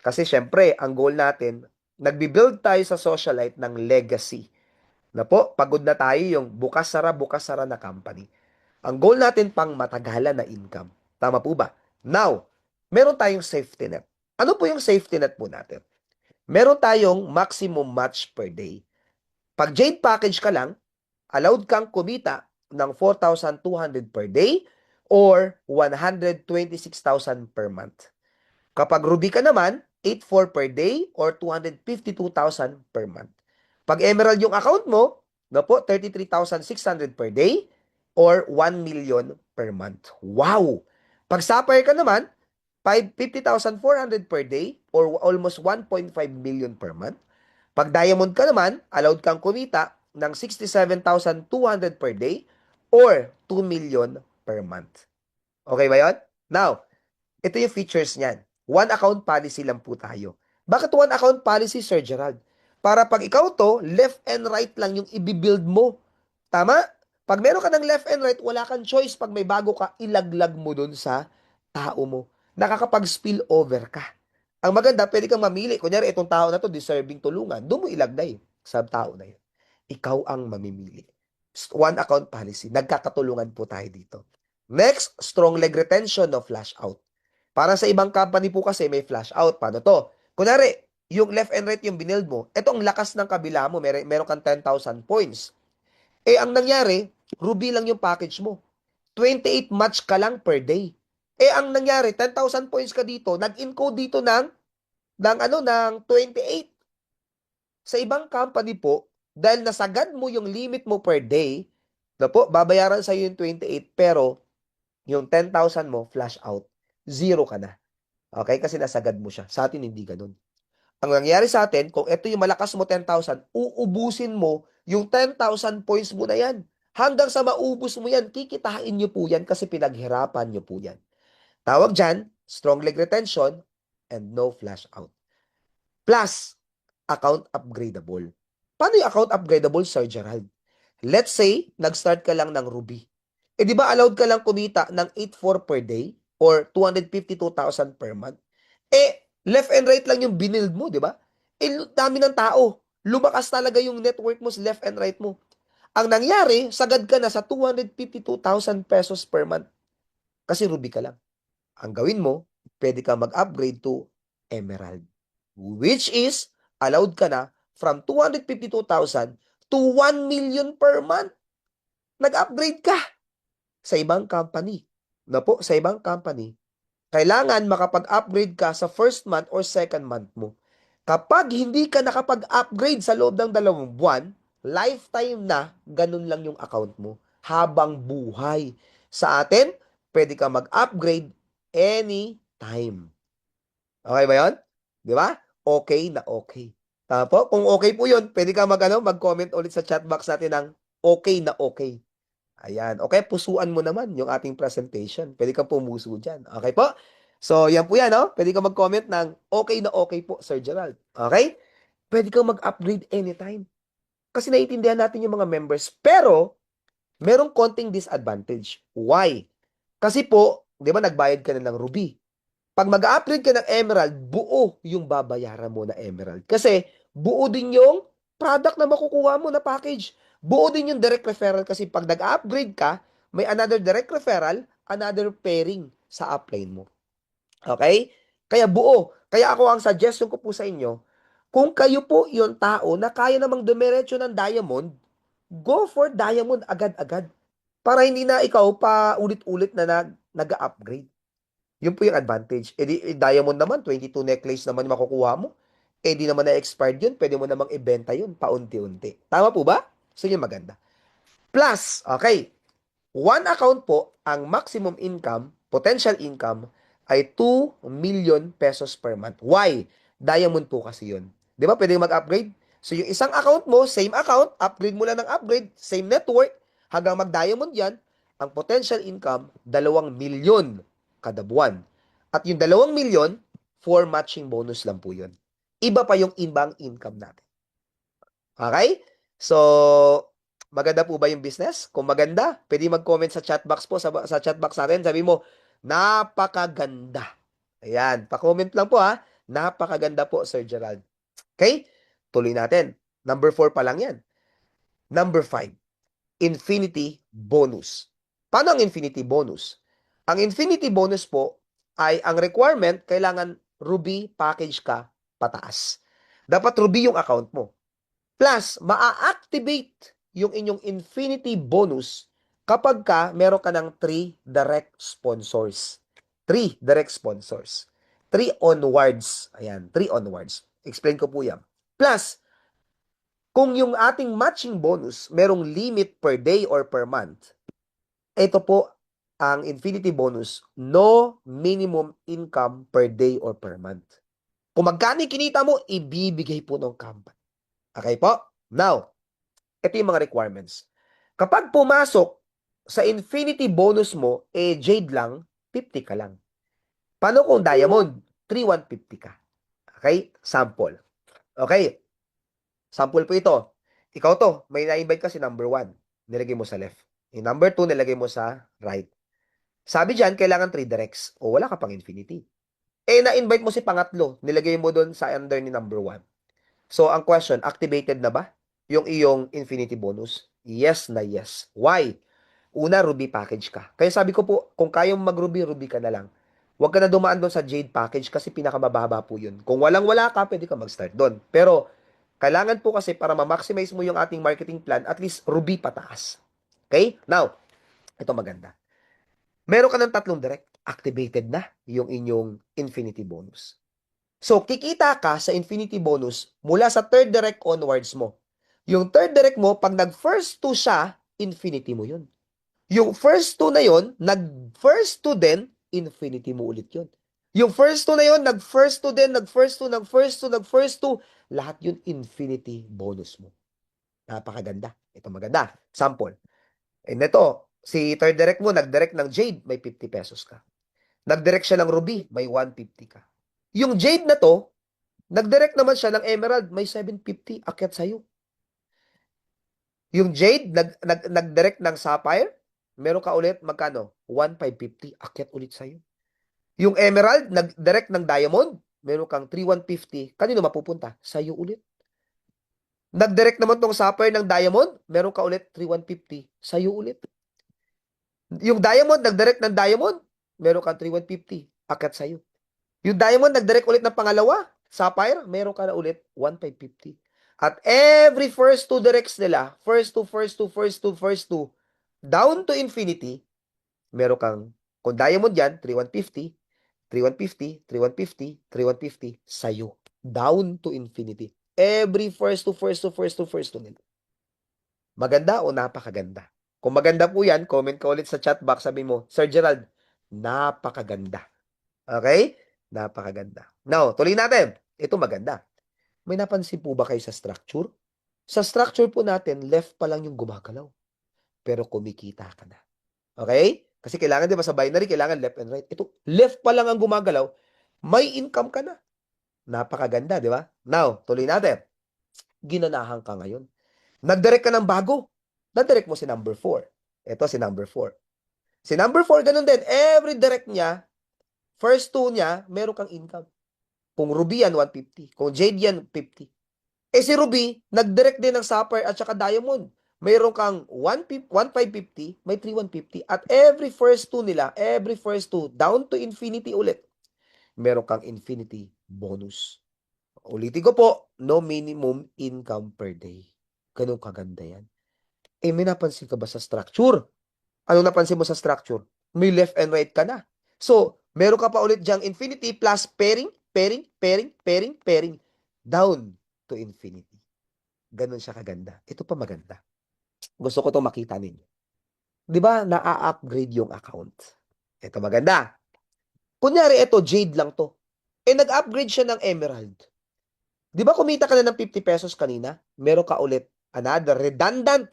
Kasi syempre, ang goal natin, nagbi-build tayo sa socialite ng legacy. Na po, pagod na tayo yung bukas-sara na company. Ang goal natin pang matagalan na income. Tama po ba? Now, meron tayong safety net. Ano po yung safety net po natin? Meron tayong maximum match per day. Pag Jade package ka lang, allowed kang kumita ng 4,200 per day or 126,000 per month. Kapag Ruby ka naman, 8,400 per day or 252,000 per month. Pag Emerald yung account mo, na po, 33,600 per day or 1 million per month. Wow! Pag Sapphire ka naman, 50,400 per day or almost 1.5 million per month. Pag Diamond ka naman, allowed kang kumita ng 67,200 per day or 2 million per month. Okay ba yun? Now, ito yung features niyan. One account policy lang po tayo. Bakit one account policy, Sir Gerald? Para pag ikaw to, left and right lang yung i-build mo. Tama? Pag meron ka ng left and right, wala kang choice. Pag may bago ka, ilaglag mo dun sa tao mo. Nakakapag-spill over ka. Ang maganda, pwede kang mamili. Kunyari, itong tao na to, deserving tulungan. Doon mo ilagay sa tao na yun. Ikaw ang mamimili. One account policy. Nagkakatulungan po tayo dito. Next, strong leg retention of flash out. Para sa ibang company po kasi may flash out. Paano to? Kunyari, yung left and right yung binild mo, ito ang lakas ng kabila mo, meron kang 10,000 points. Eh, ang nangyari, Ruby lang yung package mo. 28 match ka lang per day. Eh, ang nangyari, 10,000 points ka dito, nag-encode dito ng 28. Sa ibang company po, dahil nasagad mo yung limit mo per day, na po, babayaran sa'yo yung 28, pero yung 10,000 mo, flash out. Zero ka na. Okay? Kasi nasagad mo siya. Sa atin, hindi ganun. Ang nangyari sa atin, kung ito yung malakas mo 10,000, uubusin mo yung 10,000 points mo na yan. Hanggang sa maubos mo yan, kikitain nyo po yan kasi pinaghirapan nyo po yan. Tawag dyan, strong leg retention and no flash out. Plus, account upgradable. Paano yung account upgradable, Sir Gerald? Let's say, nag-start ka lang ng Ruby. Eh, di ba allowed ka lang kumita ng 8,400 per day or 252,000 per month? Eh, left and right lang yung binild mo, di ba? Eh, dami ng tao. Lumakas talaga yung network mo sa left and right mo. Ang nangyari, sagad ka na sa 252,000 pesos per month kasi Ruby ka lang. Ang gawin mo, pwede ka mag-upgrade to Emerald, which is allowed ka na from 252,000 to 1 million per month. Nag-upgrade ka sa ibang company. Na po, sa ibang company, kailangan makapag-upgrade ka sa first month or second month mo. Kapag hindi ka nakapag-upgrade sa loob ng 2 buwan, lifetime na, ganun lang yung account mo. Habang buhay. Sa atin, pwede ka mag-upgrade anytime. Okay ba yun? Di ba? Okay na okay. Tapo, kung okay po yun, pwede ka mag-comment ulit sa chat box natin ng okay na okay. Ayan. Okay, pusuan mo naman yung ating presentation. Pwede kang pumuso dyan. Okay po? So, yan po yan, no? Pwede kang mag-comment ng okay na okay po, Sir Gerald. Okay? Pwede kang mag-upgrade anytime. Kasi naiintindihan natin yung mga members. Pero, merong konting disadvantage. Why? Kasi po, di ba, nagbayad ka na ng Ruby. Pag mag-upgrade ka ng Emerald, buo yung babayaran mo na Emerald. Kasi buo din yung product na makukuha mo na package. Buo din yung direct referral kasi pag nag-upgrade ka, may another direct referral, another pairing sa upline mo. Okay? Kaya buo. Kaya ako ang suggestion ko po sa inyo, kung kayo po yung tao na kaya namang dumiretso ng diamond, go for diamond agad-agad. Para hindi na ikaw pa ulit-ulit na nag-upgrade. Yun po yung advantage. Eh di, diamond naman, 22 necklace naman makukuha mo. Eh di naman na-expired yun, pwede mo namang ibenta yun paunti-unti. Tama po ba? So yun maganda. Plus, okay, one account po, ang maximum income, potential income, ay 2 million pesos per month. Why? Diamond po kasi yun. Di ba? Pwede mag-upgrade. So yung isang account mo, same account, upgrade mo lang ng upgrade, same network, hanggang mag-diamond yan, ang potential income, 2 million kada buwan. At yung 2 million, for matching bonus lang po yun. Iba pa yung ibang income natin. Okay? So, maganda po ba yung business? Kung maganda, pwede mag-comment sa chat box po, sa chat box natin. Sabi mo, napakaganda. Ayan, pa-comment lang po ha. Napakaganda po, Sir Gerald. Okay? Tuloy natin. Number 4 pa lang yan. Number 5, infinity bonus. Paano ang infinity bonus? Ang infinity bonus po ay ang requirement, kailangan Ruby package ka pataas. Dapat Ruby yung account mo. Plus, maa-activate yung inyong infinity bonus kapag meron ka ng 3 direct sponsors. 3 direct sponsors. 3 onwards. Ayan, 3 onwards. Explain ko po yan. Plus, kung yung ating matching bonus merong limit per day or per month, ito po ang infinity bonus, no minimum income per day or per month. Kung magkano kinita mo, ibibigay po ng company. Okay po? Now, ito yung mga requirements. Kapag pumasok sa infinity bonus mo, Jade lang, 50 ka lang. Paano kung diamond? 3,150 ka. Okay? Sample. Okay? Sample po ito. Ikaw to, may na-invite ka si number 1. Nilagay mo sa left. Yung number 2, nilagay mo sa right. Sabi dyan, kailangan 3 directs. O wala ka pang infinity. Na-invite mo si pangatlo. Nilagay mo doon sa under ni number 1. So, ang question, activated na ba yung iyong infinity bonus? Yes na yes. Why? Una, Ruby package ka. Kaya sabi ko po, kung kayang mag-Ruby, Ruby ka na lang. Huwag ka na dumaan doon sa Jade package kasi pinakamababa po yun. Kung walang-wala ka, pwede ka mag-start doon. Pero, kailangan po kasi para ma-maximize mo yung ating marketing plan, at least Ruby pataas. Okay? Now, ito maganda. Meron ka ng 3 direct. Activated na yung inyong infinity bonus. So, kikita ka sa infinity bonus mula sa third direct onwards mo. Yung third direct mo, pag nag-first 2 siya, infinity mo yun. Yung first 2 na yun, nag-first 2 din, infinity mo ulit yun. Yung first 2 na yun, nag-first 2 din, nag-first 2, nag-first 2, nag-first 2, lahat yun infinity bonus mo. Napakaganda. Ito maganda. Sample. And ito, si third direct mo, nag-direct ng Jade, may 50 pesos ka. Nag-direct siya ng ruby, may 150 ka. Yung jade na to, nag-direct naman siya ng emerald, may 750, akyat sa'yo. Yung jade, nag-direct ng sapphire, meron ka ulit, magkano? 1,550, akyat ulit sa'yo. Yung emerald, nag-direct ng diamond, meron kang 3,150, kanino mapupunta? Sa'yo ulit. Nag-direct naman tong sapphire ng diamond, meron ka ulit 3,150, sa'yo ulit. Yung diamond, nag-direct ng diamond, meron kang 3,150, akyat sa'yo. Yung diamond, nag-direct ulit ng pangalawa, sapphire, meron ka na ulit 1,550. At every first two directs nila, first two, first two, first two, first two, down to infinity, meron kang, kung diamond yan, 3,150, 3,150, 3,150, 3,150, sa'yo. Down to infinity. Every first two, first two, first two, first two nila. Maganda o napakaganda? Kung maganda po yan, comment ka ulit sa chat box, sabi mo, Sir Gerald, napakaganda. Okay? Napakaganda. Now, tuloy natin. Ito maganda. May napansin po ba kayo sa structure? Sa structure po natin, left pa lang yung gumagalaw. Pero kumikita ka na. Okay? Kasi kailangan, di ba, sa binary, kailangan left and right. Ito, left pa lang ang gumagalaw, may income ka na. Napakaganda, di ba? Now, tuloy natin. Ginanahan ka ngayon. Nag-direct ka ng bago. Nag-direct mo si number 4. Ito si number 4. Si number 4, ganun din. Every direct niya, first two niya, meron kang income. Kung Ruby yan, 150. Kung Jade yan, 50. Eh si Ruby, nag-direct din ng Sapphire at saka Diamond. Mayroon kang 1,550, may 3,150. At every first two nila, every first two, down to infinity ulit, meron kang infinity bonus. Ulitin ko po, no minimum income per day. Ganun kaganda yan. Eh, may napansin ka ba sa structure? Anong napansin mo sa structure? May left and right ka na. So, meron ka pa ulit diyang infinity plus pairing, pairing, pairing, pairing, pairing, down to infinity. Ganun siya kaganda. Ito pa maganda. Gusto ko itong makita ninyo. Di ba, na-upgrade yung account. Ito maganda. Kunyari, ito, Jade lang to. Eh, nag-upgrade siya ng Emerald. Di ba kumita ka na ng 50 pesos kanina? Meron ka ulit another redundant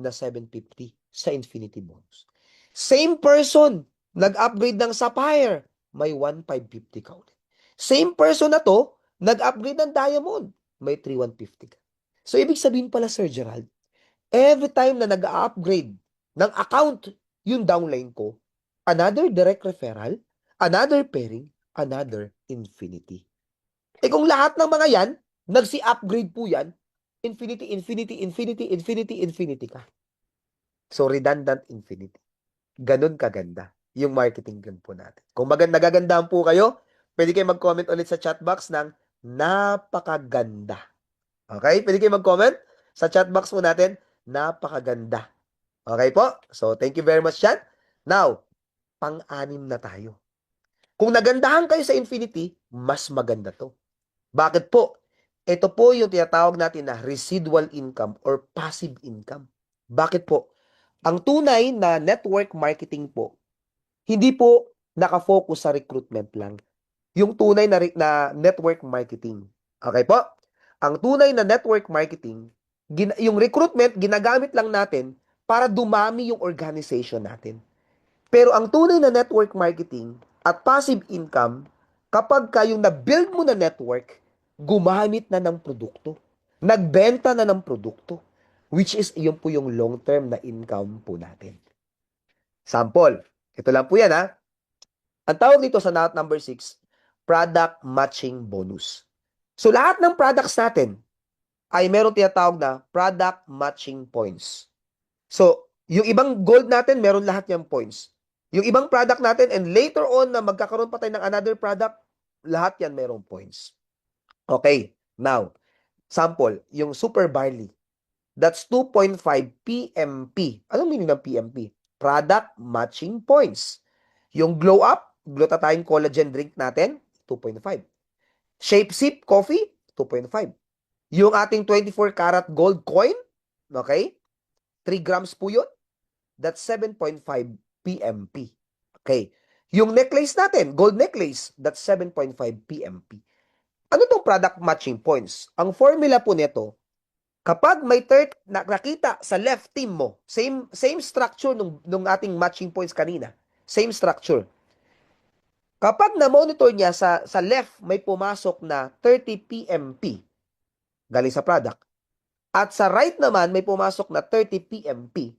na 750 sa Infinity Bonus. Same person, nag-upgrade ng Sapphire, may 1,550 ka ulit. Same person na to, nag-upgrade ng Diamond, may 3,150 ka. So, ibig sabihin pala, Sir Gerald, every time na nag-upgrade ng account yung downline ko, another direct referral, another pairing, another infinity. Eh kung lahat ng mga yan, nagsi-upgrade po yan, infinity, infinity, infinity, infinity, infinity ka. So, redundant infinity. Ganun kaganda yung marketing plan po natin. Kung nagagandahan po kayo, pwede kayo mag-comment ulit sa chat box ng napakaganda. Okay? Pwede kayo mag-comment sa chat box po natin, napakaganda. Okay po? So, thank you very much, chat. Now, pang-anim na tayo. Kung nagandahan kayo sa infinity, mas maganda to. Bakit po? Ito po yung tinatawag natin na residual income or passive income. Bakit po? Ang tunay na network marketing po, hindi po nakafocus sa recruitment lang. Yung tunay na network marketing. Okay po? Ang tunay na network marketing, yung recruitment, ginagamit lang natin para dumami yung organization natin. Pero ang tunay na network marketing at passive income, kapag kayong na-build mo na network, gumamit na ng produkto. Nagbenta na ng produkto. Which is, yun po yung long-term na income po natin. Sample. Ito lang po yan, ha. Ang tawag dito sa number 6, product matching bonus. So, lahat ng products natin ay meron tinatawag na product matching points. So, yung ibang gold natin, meron lahat yung points. Yung ibang product natin, and later on na magkakaroon pa tayo ng another product, lahat yan merong points. Okay, now, sample, yung Super Barley. That's 2.5 PMP. Anong meaning ng PMP? Product Matching Points. Yung Glow Up, glutathione collagen drink natin, 2.5. Shape Sip Coffee, 2.5. Yung ating 24 karat gold coin, okay? 3 grams po yun. That's 7.5 PMP. Okay. Yung necklace natin, gold necklace, that's 7.5 PMP. Ano tong product matching points? Ang formula po nito, kapag may nakita sa left team mo, same structure nung ating matching points kanina, same structure. Kapag na-monitor niya sa left may pumasok na 30 PMP galing sa product at sa right naman may pumasok na 30 PMP,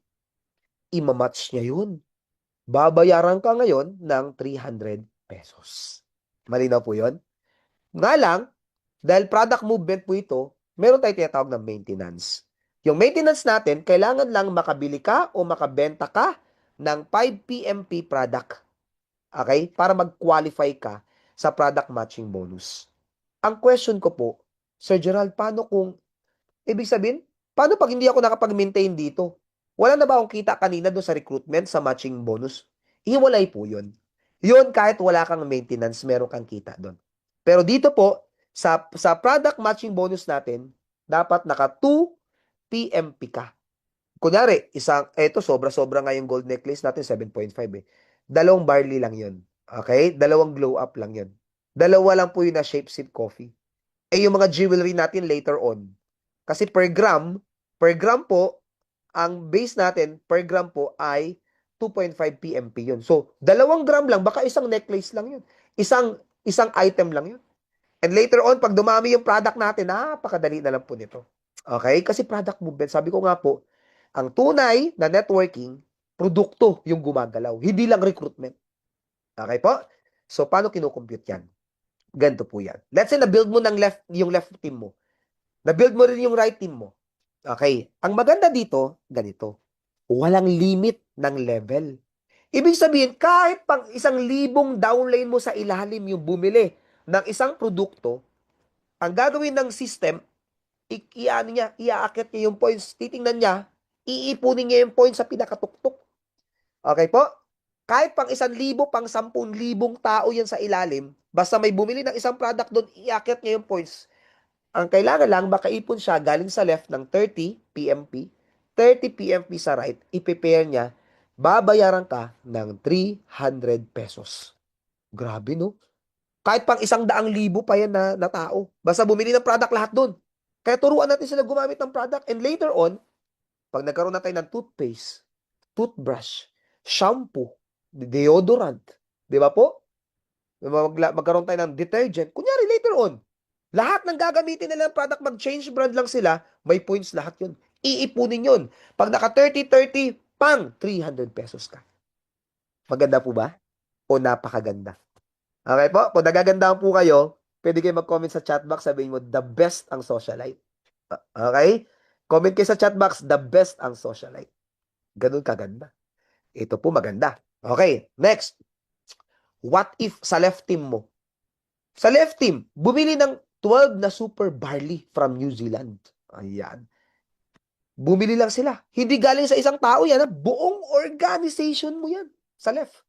imamatch niya yun. Babayaran ka ngayon ng 300 pesos. Malinaw po yun? Nga lang, dahil product movement po ito, meron tayong tinatawag na maintenance. Yung maintenance natin, kailangan lang makabili ka o makabenta ka ng 5 PMP product. Okay? Para mag-qualify ka sa product matching bonus. Ang question ko po, Sir Gerald, paano kung, ibig sabihin, paano pag hindi ako nakapag-maintain dito? Wala na ba akong kita kanina doon sa recruitment, sa matching bonus? Iwalay po yun. Yun, kahit wala kang maintenance, meron kang kita doon. Pero dito po, sa product matching bonus natin, dapat naka 2 PMP ka. Kunyari, eto sobra-sobra nga yung gold necklace natin, 7.5 eh. Dalawang barley lang yun. Okay? Dalawang glow up lang yun. Dalawa lang po yung na shape sip coffee. Eh yung mga jewelry natin later on. Kasi per gram po, ang base natin per gram po ay 2.5 PMP yun. So, 2 gram lang, baka isang necklace lang yun. Isang item lang yun. And later on, pag dumami yung product natin, napakadali na lang po nito. Okay? Kasi product movement, sabi ko nga po, ang tunay na networking, produkto yung gumagalaw, hindi lang recruitment. Okay po? So, paano kinukompute yan? Ganito po yan. Let's say, na-build mo yung left team mo. Na-build mo rin yung right team mo. Okay. Ang maganda dito, ganito. Walang limit ng level. Ibig sabihin, kahit pang 1,000 downline mo sa ilalim yung bumili ng isang produkto, ang gagawin ng system, iaakit niya yung points, titingnan niya, iipunin niya yung points sa pinakatuktok. Okay po? Kahit pang 1,000, pang 10,000 tao yan sa ilalim, basta may bumili ng isang product doon, iakit niya yung points. Ang kailangan lang, makaipon siya galing sa left ng 30 PMP, 30 PMP sa right, i-prepare niya, babayaran ka ng 300 pesos. Grabe, no? Kahit pang 100,000 pa yan na tao. Basta bumili ng product lahat doon. Kaya turuan natin sila gumamit ng product. And later on, pag nagkaroon na tayo ng toothpaste, toothbrush, shampoo, deodorant, di ba po? Magkaroon tayo ng detergent. Kunyari, later on, lahat ng gagamitin nila ng product, mag-change brand lang sila, may points lahat yun. Iipunin yun. Pag naka 30-30, pang 300 pesos ka. Maganda po ba? O napakaganda? Okay po? Kung nagagandahan po kayo, pwede kayo mag-comment sa chat box, sabihin mo, the best ang socialite. Okay? Comment kayo sa chat box, the best ang socialite. Ganun kaganda. Ito po maganda. Okay, next. What if sa left team mo? Sa left team, bumili ng 12 na super barley from New Zealand. Ayan. Bumili lang sila. Hindi galing sa isang tao yan. Buong organization mo yan. Sa left.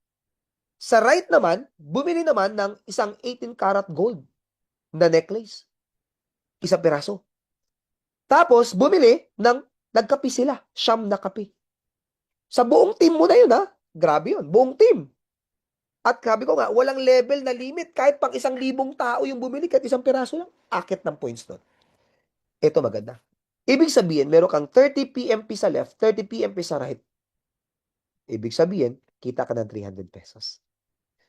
Sa right naman, bumili naman ng isang 18 karat gold na necklace. Isang piraso. Tapos, bumili ng nagkapi sila. Siyam na kapi. Sa buong team mo na yun, ha? Grabe yun. Buong team. At sabi ko nga, walang level na limit. Kahit pang 1,000 tao yung bumili, kahit isang piraso lang, akit ng points doon. Ito maganda. Ibig sabihin, meron kang 30 PMP sa left, 30 PMP sa right. Ibig sabihin, kita ka ng 300 pesos.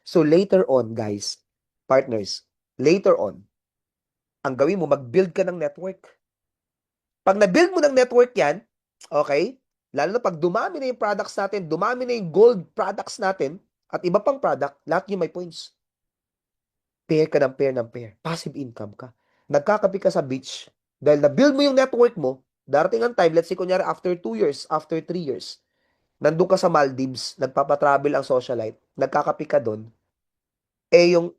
So later on, guys, partners, later on, ang gawin mo, mag-build ka ng network. Pag na-build mo ng network yan, okay, lalo na pag dumami na yung products natin, dumami na yung gold products natin, at iba pang product, lahat yung may points. Pair ka ng pair ng pair. Passive income ka. Nagkakapi ka sa beach, dahil na-build mo yung network mo, darating ang time, let's say, kunyari, after 2 years, after 3 years, nandun ka sa Maldives, nagpapatravel ang socialite, nagkakapi ka doon, eh yung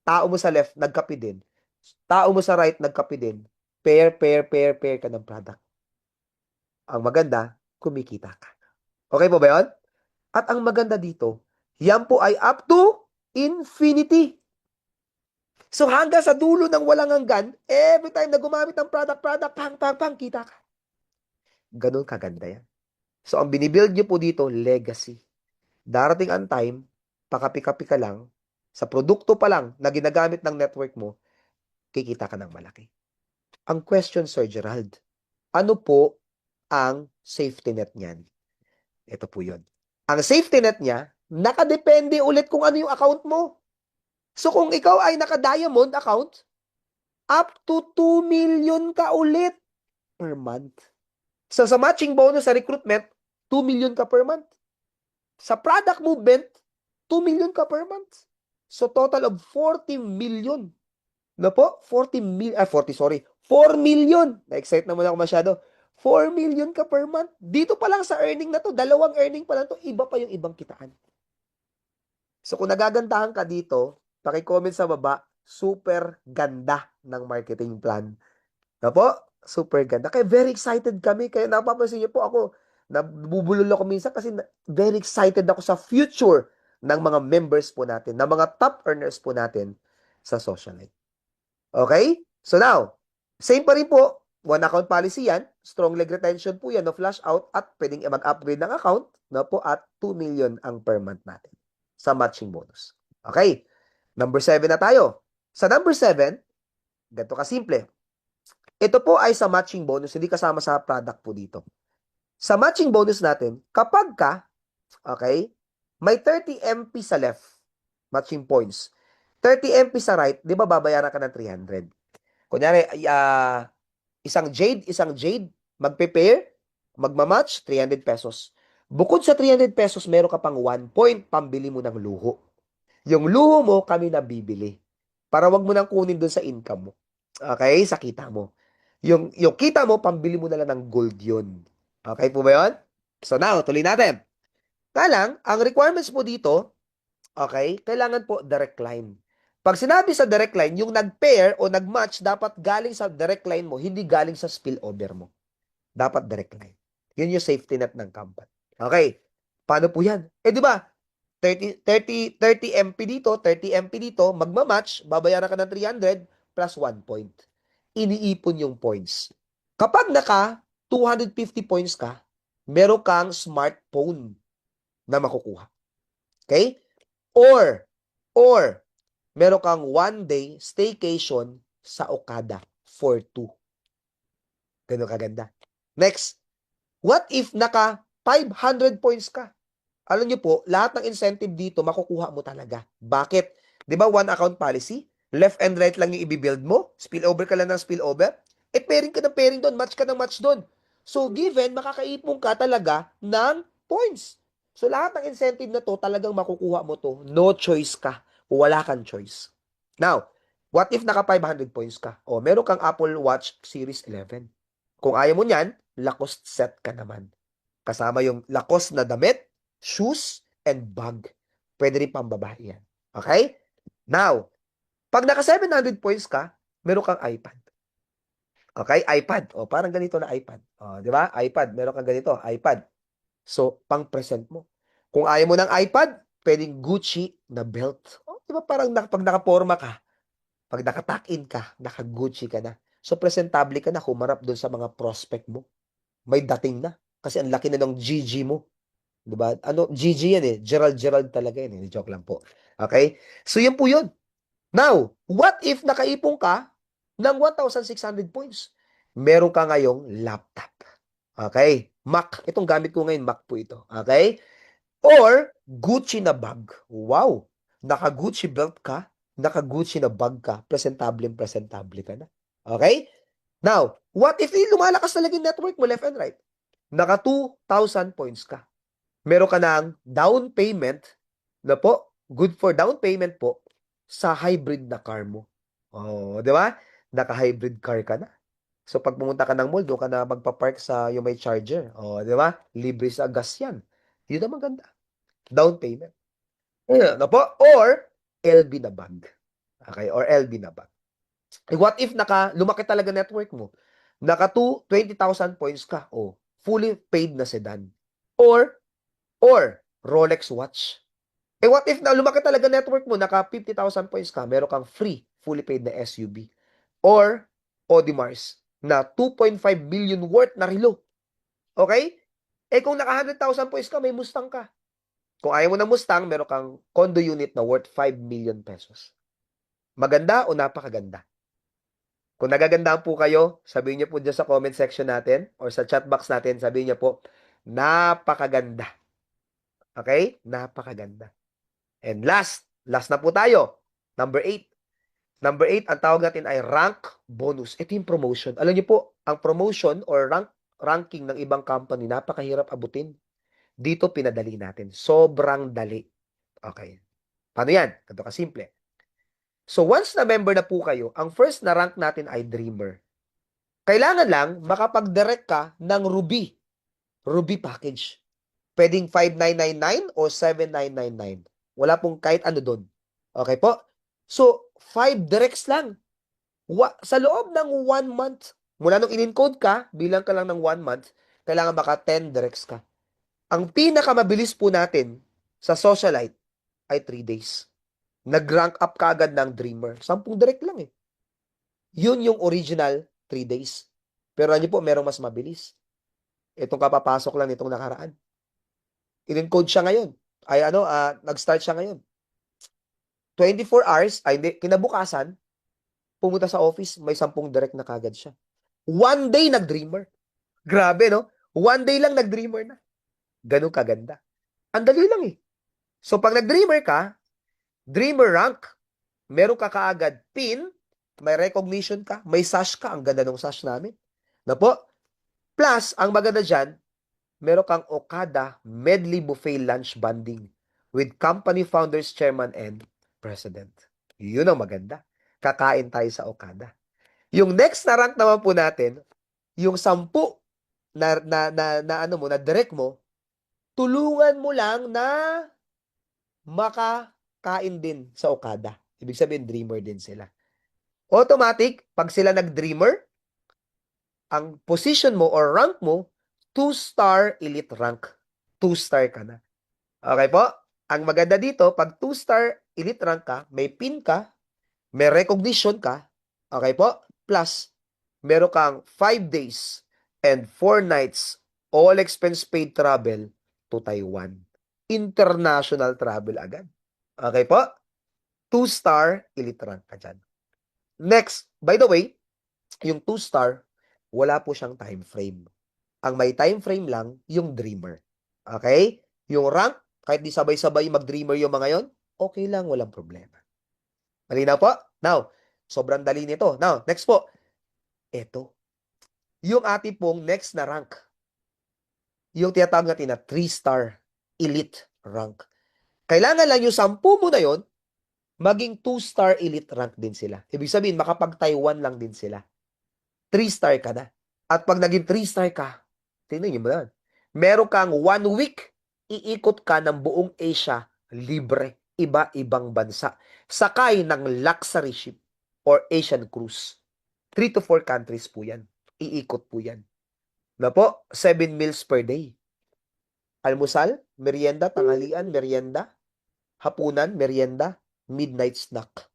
tao mo sa left, nagkapi din. Tao mo sa right, nagkapi din. Pair ka ng product. Ang maganda, kumikita ka. Okay po ba yun? At ang maganda dito, yan po ay up to infinity. So hanggang sa dulo ng walang hanggan, every time na gumamit ng product, pang, kita ka. Ganun kaganda yan. So ang binibuild nyo po dito, legacy. Darating ang time, pakapi-kapi ka lang, sa produkto pa lang na ginagamit ng network mo, kikita ka ng malaki. Ang question, Sir Gerald, ano po ang safety net niyan? Ito po yun. Ang safety net niya, nakadepende ulit kung ano yung account mo. So kung ikaw ay naka-diamond account, up to 2 million ka ulit per month. So sa matching bonus sa recruitment, 2 million ka per month. Sa product movement, 2 million ka per month. So total of 40 million. No po? 40, sorry. 4 million. Na-excite naman ako masyado. 4 million ka per month. Dito pa lang sa earning na to, dalawang earning pa lang to, iba pa yung ibang kitaan. So kung nagagandahan ka dito, paki-comment sa baba, super ganda ng marketing plan. Na po? Super ganda. Kaya very excited kami. Kaya napapansin niyo po ako, nabubulol ako minsan kasi very excited ako sa future ng mga members po natin, ng mga top earners po natin sa socialite. Okay? So now, same pa rin po, one account policy yan, strong leg retention po yan, no flash out, at pwedeng mag-upgrade ng account, no po, at 2 million ang per month natin sa matching bonus. Okay? Number 7 na tayo. Sa number 7, ganito kasimple. Ito po ay sa matching bonus, hindi kasama sa product po dito. Sa matching bonus natin, kapag ka, okay, may 30 MP sa left, matching points, 30 MP sa right, di ba babayaran ka ng 300? Kunyari, isang jade, magpe-pair, magmamatch, 300 pesos. Bukod sa 300 pesos, meron ka pang 1 point, pambili mo ng luho. Yung luho mo, kami na bibili. Para wag mo nang kunin doon sa income mo. Okay? Sa kita mo. Yung kita mo, pambili mo na lang ng gold yun. Okay po ba yun? So now, tuloy natin. Kaya ang requirements mo dito, okay, kailangan po direct line. Pag sinabi sa direct line, yung nag-pair o nag-match, dapat galing sa direct line mo, hindi galing sa spillover mo. Dapat direct line. Yun yung safety net ng company. Okay. Paano po yan? Di ba? 30 MP dito, 30 MP dito, magmamatch, babayaran ka ng 300 plus 1 point. Iniipon yung points. Kapag naka 250 points ka, meron kang smartphone na makukuha. Okay? Or, meron kang 1-day staycation sa Okada for 2. Ganun kaganda. Next, what if naka 500 points ka? Alam niyo po, lahat ng incentive dito, makukuha mo talaga. Bakit? Di ba one account policy? Left and right lang yung i-build mo? Spillover ka lang ng spillover? Pairing ka ng pairing doon, match ka ng match doon. So, given, makakaipon ka talaga ng points. So, lahat ng incentive na to, talagang makukuha mo to. No choice ka. Wala kang choice. Now, what if naka 500 points ka? O, meron kang Apple Watch Series 11. Kung ayaw mo niyan, Lacoste set ka naman. Kasama yung Lacoste na damit, shoes, and bag. Pwede rin pambabae yan. Okay? Now, pag naka 700 points ka, meron kang iPad. Okay? iPad. O, parang ganito na iPad. O, di ba? iPad. Meron kang ganito, iPad. So, pang-present mo. Kung ayaw mo ng iPad, pwedeng Gucci na belt. O, di ba parang pag nakaporma ka, pag nakatuck-in ka, naka-Gucci ka na. So, presentable ka na humarap doon sa mga prospect mo. May dating na. Kasi ang laki na ng GG mo. Diba? Ano, GG yan eh. Gerald talaga yan eh. Joke lang po. Okay? So, yun po yun. Now, what if nakaipon ka ng 1,600 points? Meron ka ngayong laptop. Okay? Mac. Itong gamit ko ngayon, Mac po ito. Okay? Or, Gucci na bag. Wow! Naka-Gucci belt ka, naka-Gucci na bag ka, presentable ka na. Okay? Now, what if lumalakas talaga yung network mo, left and right? Naka 2,000 points ka. Meron ka ng down payment na po, good for down payment po, sa hybrid na car mo. Oh, di ba? Naka-hybrid car ka na. So, pag pumunta ka ng mall, doon ka na magpa-park sa yung may charger. Oh, di ba? Libre sa gas yan. Yun ang maganda. Down payment. Ano po? Or, LB na bag. Okay? Or LB na bag. What if lumaki talaga network mo? Naka 20,000 points ka. Oh, fully paid na sedan. Or Rolex watch. What if lumaki talaga network mo, naka 50,000 points ka, meron kang free, fully paid na SUV. Or Audemars na 2.5 billion worth na relo. Okay? Kung naka 100,000 points ka, may Mustang ka. Kung ayaw mo ng Mustang, meron kang condo unit na worth 5 million pesos. Maganda o napakaganda? Kung nagagandaan po kayo, sabihin niyo po dyan sa comment section natin or sa chat box natin, sabihin niyo po, napakaganda. Okay? Napakaganda. And last na po tayo. Number 8. Number 8, ang tawag natin ay rank bonus. Ito yung promotion. Alam niyo po, ang promotion or ranking ng ibang company, napakahirap abutin. Dito pinadali natin. Sobrang dali. Okay. Paano yan? Ganito kasimple. So once na member na po kayo, ang first na rank natin ay Dreamer. Kailangan lang makapag-direct ka ng Ruby. Ruby package. Pwedeng 5,999 o 7,999. Wala pong kahit ano doon. Okay po? So, 5 directs lang. Sa loob ng 1 month, mula nung in-encode ka, bilang ka lang ng 1 month, kailangan maka 10 directs ka. Ang pinakamabilis po natin sa Socialite ay 3 days. Nag-rank up ka agad ng Dreamer. 10 direct lang eh. Yun yung original 3 days. Pero ano po, merong mas mabilis. Itong kapapasok lang nitong nakaraan. In-encode siya ngayon. Ay nag-start siya ngayon. 24 hours, ay hindi, kinabukasan, pumunta sa office, may 10 direct na kagad siya. 1 day nag-Dreamer. Grabe, no? 1 day lang nag-Dreamer na. Ganun kaganda. Ang dali lang eh. So, pag nag-Dreamer ka, Dreamer rank, meron ka kaagad pin, may recognition ka, may sash ka. Ang ganda ng sash namin. Na po? Plus, ang maganda dyan, meron kang Okada Medley Buffet Lunch Bonding with company founders, chairman, and president. Yun ang maganda. Kakain tayo sa Okada. Yung next na rank naman po natin, yung 10 na direct mo, tulungan mo lang na makakain din sa Okada. Ibig sabihin, dreamer din sila. Automatic, pag sila nag-dreamer, ang position mo or rank mo, 2-star elite rank. 2-star ka na. Okay po? Ang maganda dito, pag 2-star elite rank ka, may pin ka, may recognition ka, okay po? Plus, meron kang 5 days and 4 nights all expense paid travel to Taiwan. International travel agad. Okay po? 2-star elite rank ka dyan. Next, by the way, yung 2-star, wala po siyang time frame. Ang may time frame lang, yung dreamer. Okay? Yung rank, kahit di sabay-sabay mag-dreamer yung mga yon, okay lang, walang problema. Malinaw po? Now, sobrang dali nito. Now, next po. Ito. Yung ating pong next na rank. Yung tinatawag natin na 3-star elite rank. Kailangan lang yung 10 mo na yon, maging 2-star elite rank din sila. Ibig sabihin, makapag-Taiwan lang din sila. 3-star ka na. At pag naging 3-star ka, tingnan nyo ba yan? Meron kang 1 week, iikot ka ng buong Asia, libre, iba-ibang bansa. Sakay ng luxury ship or Asian cruise. 3 to 4 countries po yan. Iikot po yan. Na po, 7 meals per day. Almusal, merienda, tanghalian, merienda, hapunan, merienda, midnight snack.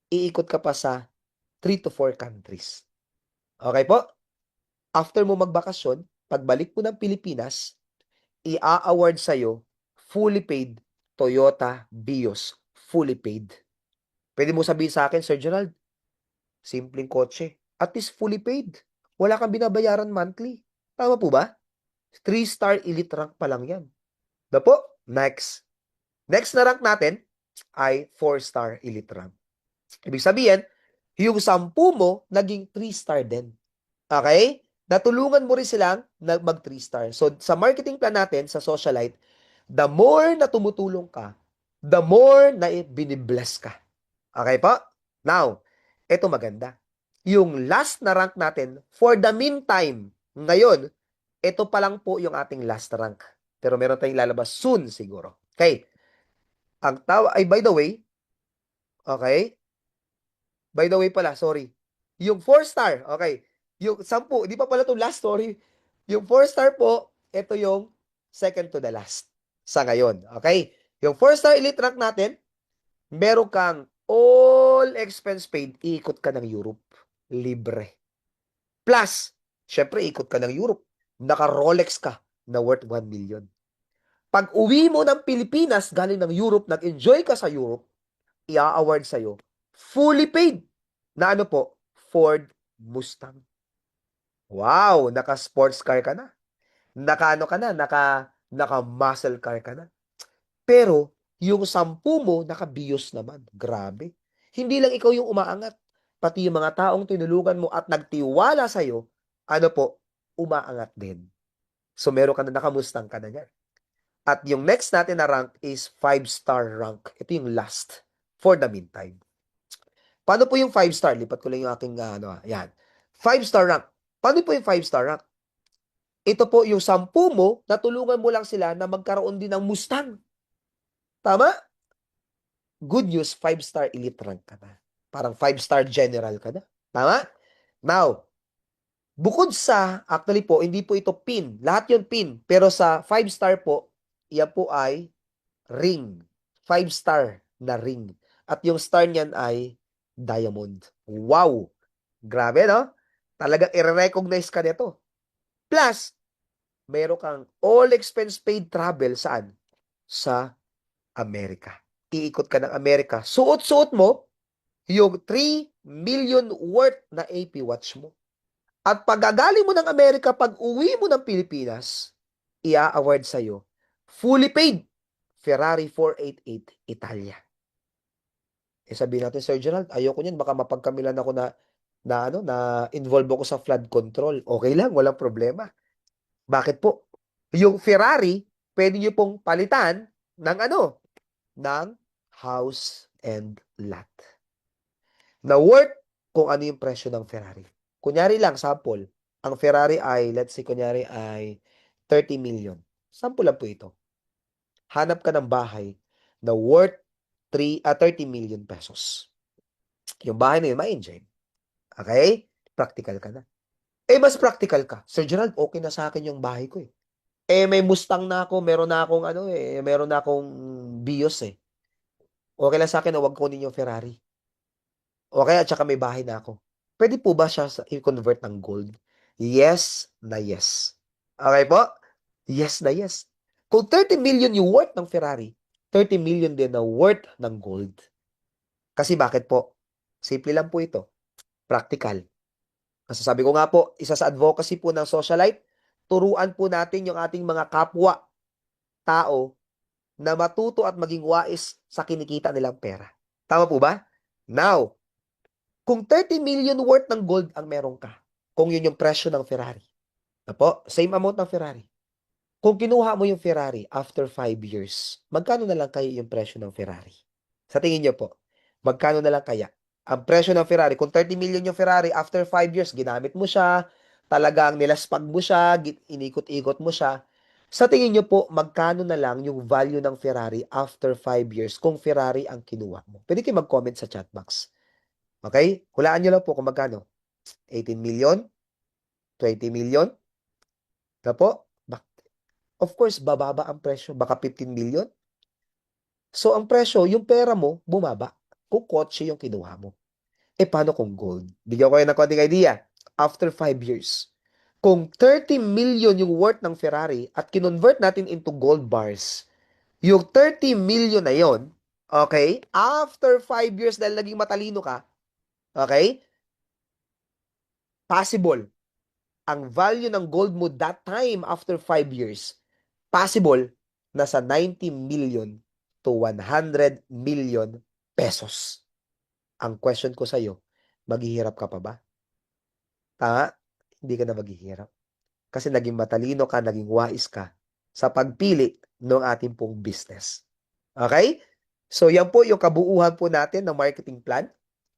Iikot ka pa sa 3 to 4 countries. Okay po? After mo magbakasyon, pagbalik mo ng Pilipinas, i-award sa'yo fully paid Toyota Vios. Fully paid. Pwede mo sabihin sa akin, Sir Gerald, simpleng kotse. At least fully paid. Wala kang binabayaran monthly. Tama po ba? 3-star elite rank pa lang yan. Na po, next. Next na rank natin ay 4-star elite rank. Ibig sabihin, yung 10 mo, naging 3-star din. Okay? Natulungan mo rin silang mag 3-star. So, sa marketing plan natin, sa Socialite, the more na tumutulong ka, the more na binibless ka. Okay po? Now, ito maganda. Yung last na rank natin, for the meantime, ngayon, ito pa lang po yung ating last rank. Pero meron tayong lalabas soon siguro. Okay. Ang ay by the way, okay? By the way pala, sorry. Yung 4-star, okay. Yung 10, di pa pala itong last story. Yung 4-star po, ito yung second to the last sa ngayon. Okay? Yung 4-star elite rank natin, meron kang all expense paid, iikot ka ng Europe. Libre. Plus, syempre, ikot ka ng Europe. Naka-Rolex ka na worth 1 million. Pag uwi mo ng Pilipinas, galing ng Europe, nag-enjoy ka sa Europe, i-award sa'yo, fully paid, na ano po, Ford Mustang. Wow, naka-sports car ka na. Naka-ano ka na, naka-muscle car ka na. Pero, yung 10 mo, naka-bios naman. Grabe. hindi lang ikaw yung umaangat, pati yung mga taong tinulungan mo at nagtiwala sa'yo, ano po, umaangat din. So, meron ka na nakamustang ka na yan. At yung next natin na rank is 5-star rank. Ito yung last for the meantime. Paano po yung 5-star? Lipat ko lang yung aking, yan. 5-star rank. Paano po yung 5-star rank? Ito po yung 10 mo, natulungan mo lang sila na magkaroon din ng Mustang. Tama? Good news, 5-star elite rank ka na. Parang 5-star general ka na. Tama? Now, bukod sa, actually po, hindi po ito pin. Lahat yun pin. Pero sa 5-star po, yan po ay ring. 5-star na ring. At yung star niyan ay diamond. Wow! Grabe, no? Talagang i-recognize ka nito. Plus, meron kang all expense paid travel saan? Sa Amerika. Iikot ka ng Amerika. Suot-suot mo yung 3 million worth na AP Watch mo. At pagagaling mo ng Amerika, pag uwi mo ng Pilipinas, ia-award sa'yo, fully paid, Ferrari 488 Italia. Eh sabihin natin, Sir Gerald, ayoko niyan, baka mapagkamilan ako na involve ako sa flood control. Okay lang, walang problema. Bakit po? Yung Ferrari, pwede niyo pong palitan ng ng house and lot. Na worth kung ano yung presyo ng Ferrari. Kunyari lang, sample, ang Ferrari ay, let's say, kunyari ay 30 million. Sample lang po ito. Hanap ka ng bahay na worth 30 million pesos. Yung bahay na yun, ma-enjoy. Okay? Practical ka na. Eh, mas practical ka. Sir Gerald, okay na sa akin yung bahay ko eh. Eh, may Mustang na ako, meron na akong Vios eh. Okay lang sa akin na wag kunin yung Ferrari. Okay, at saka may bahay na ako. Pwede po ba siya i-convert ng gold? Yes na yes. Okay po? Yes na yes. Kung 30 million yung worth ng Ferrari, 30 million din na worth ng gold. Kasi bakit po? Simple lang po ito. Practical. Kasi sabi ko nga po, isa sa advocacy po ng socialite, turuan po natin yung ating mga kapwa tao na matuto at maging wais sa kinikita nilang pera. Tama po ba? Now, kung 30 million worth ng gold ang meron ka, kung yun yung presyo ng Ferrari, na po, same amount ng Ferrari. Kung kinuha mo yung Ferrari after 5 years, magkano na lang kaya yung presyo ng Ferrari? Sa tingin niyo po, magkano na lang kaya? Ang presyo ng Ferrari, kung 30 million yung Ferrari, after 5 years, ginamit mo siya, talagang nilaspag mo siya, inikot-ikot mo siya, sa tingin niyo po, magkano na lang yung value ng Ferrari after 5 years kung Ferrari ang kinuha mo? Pwede kayo mag-comment sa chat box. Okay? Hulaan niyo lang po kung magkano. 18 million? 20 million? Na po? Of course, bababa ang presyo. Baka 15 million? So, ang presyo, yung pera mo, bumaba. Kung kotse yung kinuha mo. Eh, paano kung gold? Bigyan ko kayo ng konting idea. After 5 years, kung 30 million yung worth ng Ferrari at kinonvert natin into gold bars, yung 30 million na yon, okay, after 5 years dahil naging matalino ka, okay, possible, ang value ng gold mo that time after 5 years, possible, nasa 90 million to 100 million pesos. Ang question ko sa'yo, maghihirap ka pa ba? Tama? Hindi ka na maghihirap. Kasi naging matalino ka, naging wise ka sa pagpili ng ating pong business. Okay? So, yan po yung kabuuhan po natin ng marketing plan.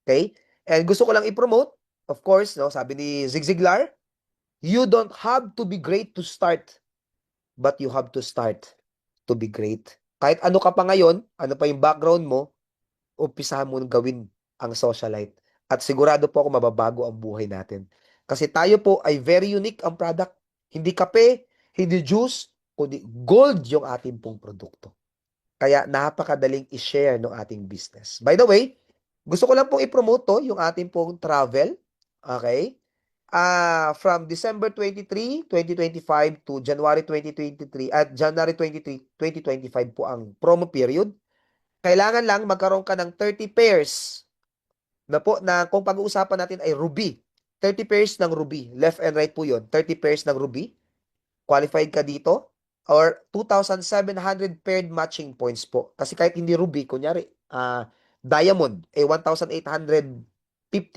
Okay? And gusto ko lang i-promote, of course, no, sabi ni Zig Ziglar, you don't have to be great to start, but you have to start to be great. Kahit ano ka pa ngayon, ano pa yung background mo, umpisahan mo gawin ang socialite. At sigurado po ako mababago ang buhay natin. Kasi tayo po ay very unique ang product. Hindi kape, hindi juice, kundi gold yung ating pong produkto. Kaya napakadaling i-share ng ating business. By the way, gusto ko lang pong i-promote to, yung ating pong travel. Okay? From December 23, 2025 to January 2023 at January 23, 2025 po ang promo period. Kailangan lang magkaroon ka ng 30 pairs na po na kung pag-uusapan natin ay ruby. 30 pairs ng ruby. Left and right po yun. 30 pairs ng ruby. Qualified ka dito. Or 2,700 paired matching points po. Kasi kahit hindi ruby, kunyari, Diamond, 1,850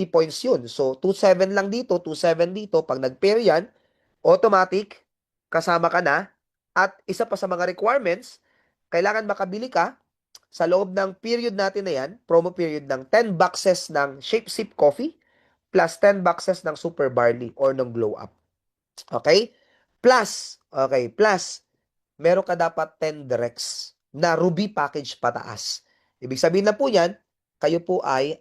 points yun. So, 2,700 lang dito, 2,700 dito. Pag nag-pair yan, automatic, kasama ka na. At isa pa sa mga requirements, kailangan makabili ka sa loob ng period natin na yan, promo period ng 10 boxes ng Shape Sip Coffee plus 10 boxes ng Super Barley or ng Glow Up. Okay? Plus, meron ka dapat 10 directs na Ruby package pataas. Ibig sabihin na po yan, kayo po ay,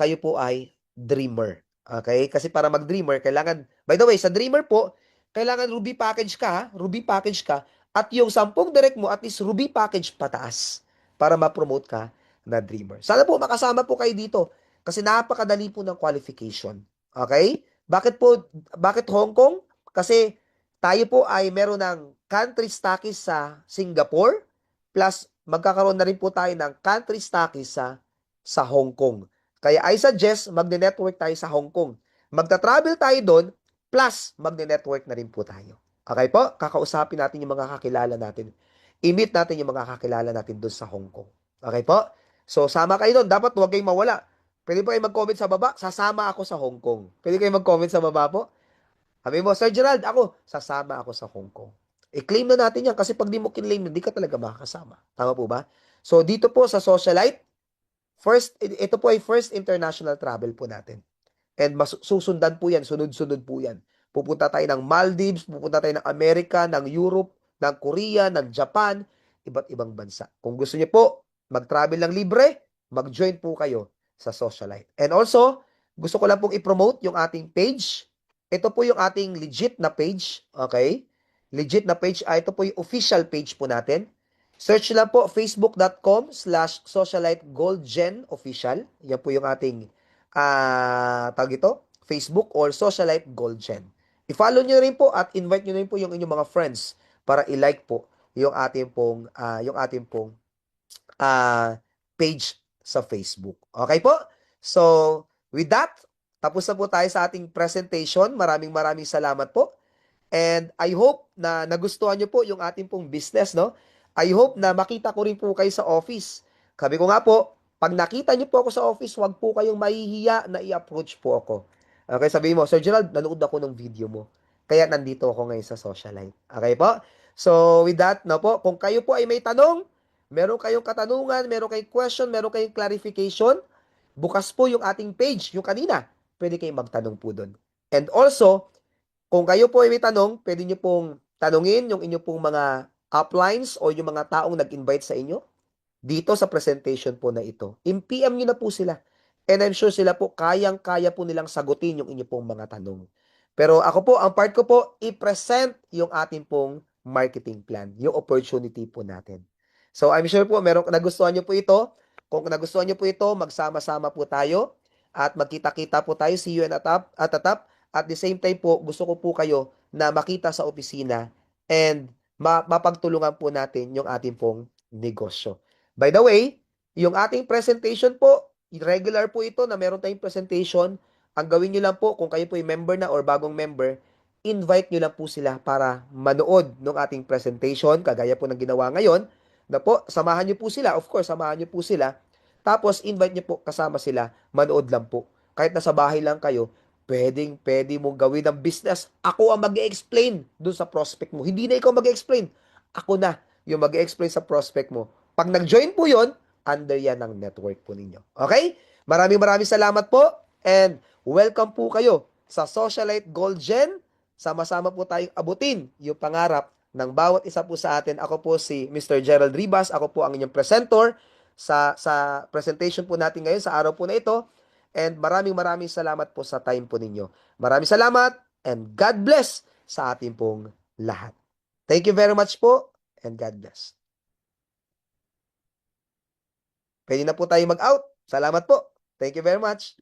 kayo po ay dreamer. Okay? Kasi para mag-dreamer, kailangan, by the way, sa dreamer po, kailangan Ruby package ka, ha? Ruby package ka, at yung 10 direct mo, at least Ruby package pataas para ma-promote ka na dreamer. Sana po makasama po kayo dito kasi napakadali po ng qualification. Okay? Bakit Hong Kong? Kasi tayo po ay meron ng country stockies sa Singapore plus magkakaroon na rin po tayo ng country stockies sa Hong Kong. Kaya I suggest magne-network tayo sa Hong Kong. Magta-travel tayo doon plus magne-network na rin po tayo. Okay po? Kakausapin natin yung mga kakilala natin. I-meet natin yung mga kakilala natin doon sa Hong Kong. Okay po? So, sama kayo doon. Dapat huwag kayong mawala. Pwede po kayo mag-comment sa baba, sasama ako sa Hong Kong. Pwede kayo mag-comment sa baba po. Sabi mo, Sir Gerald, sasama ako sa Hong Kong. I-claim na natin yan kasi pag di mo kinlaim, hindi ka talaga makakasama. Tama po ba? So, dito po sa Socialite, ito po ay first international travel po natin. And susundan po yan, sunod-sunod po yan. Pupunta tayo ng Maldives, pupunta tayo ng Amerika, ng Europe, ng Korea, ng Japan, iba't ibang bansa. Kung gusto niyo po mag-travel ng libre, mag-join po kayo sa Socialite. And also, gusto ko lang pong i-promote yung ating page. Ito po yung ating legit na page. Okay? Legit na page. Ito po yung official page po natin. Search lang po facebook.com/socialitegoldgenofficial. Yan po yung ating tawag ito, Facebook or Socialite Gold Gen. I-follow nyo rin po at invite nyo rin po yung inyong mga friends para i-like po yung ating pong page sa Facebook. Okay po? So, with that, tapos na po tayo sa ating presentation. Maraming maraming salamat po. And I hope na nagustuhan nyo po yung ating pong business, no? I hope na makita ko rin po kayo sa office. Sabi ko nga po, pag nakita nyo po ako sa office, wag po kayong mahihiya na i-approach po ako. Okay, sabihin mo, Sir Gerald, nanood ako ng video mo. Kaya nandito ako ngayon sa Socialite. Okay po? So, with that, no po, kung kayo po ay may tanong, meron kayong katanungan, meron kayong question, meron kayong clarification, bukas po yung ating page, yung kanina. Pwede kayong magtanong po doon. And also, kung kayo po ay may tanong, pwede nyo pong tanungin yung inyo pong mga uplines o yung mga taong nag-invite sa inyo dito sa presentation po na ito. I-PM nyo na po sila. And I'm sure sila po, kayang-kaya po nilang sagutin yung inyo pong mga tanong. Pero ako po, ang part ko po, i-present yung ating pong marketing plan, yung opportunity po natin. So I'm sure po, nagustuhan nyo po ito. Kung nagustuhan nyo po ito, magsama-sama po tayo at magkita-kita po tayo. See you at the top. At the same time po, gusto ko po kayo na makita sa opisina and mapagtulungan po natin yung ating pong negosyo. By the way, yung ating presentation po, regular po ito na meron tayong presentation. Ang gawin nyo lang po, kung kayo po yung member na or bagong member, invite nyo lang po sila para manood ng ating presentation, kagaya po ng ginawa ngayon, na po, samahan nyo po sila, of course, samahan nyo po sila, tapos invite nyo po kasama sila, manood lang po. Kahit nasa bahay lang kayo, pwede mong gawin ng business. Ako ang mag-explain dun sa prospect mo. Hindi na ikaw mag-explain. Ako na yung mag-explain sa prospect mo. Pag nag-join po yon, under yan ng network po ninyo. Okay? Maraming maraming salamat po and welcome po kayo sa Socialite Gold Gen. Sama-sama po tayong abutin yung pangarap ng bawat isa po sa atin. Ako po si Mr. Gerald Ribas. Ako po ang inyong presenter sa presentation po natin ngayon sa araw po na ito. And maraming maraming salamat po sa time po ninyo. Maraming salamat and God bless sa ating pong lahat. Thank you very much po and God bless. Pwede na po tayo mag-out. Salamat po. Thank you very much.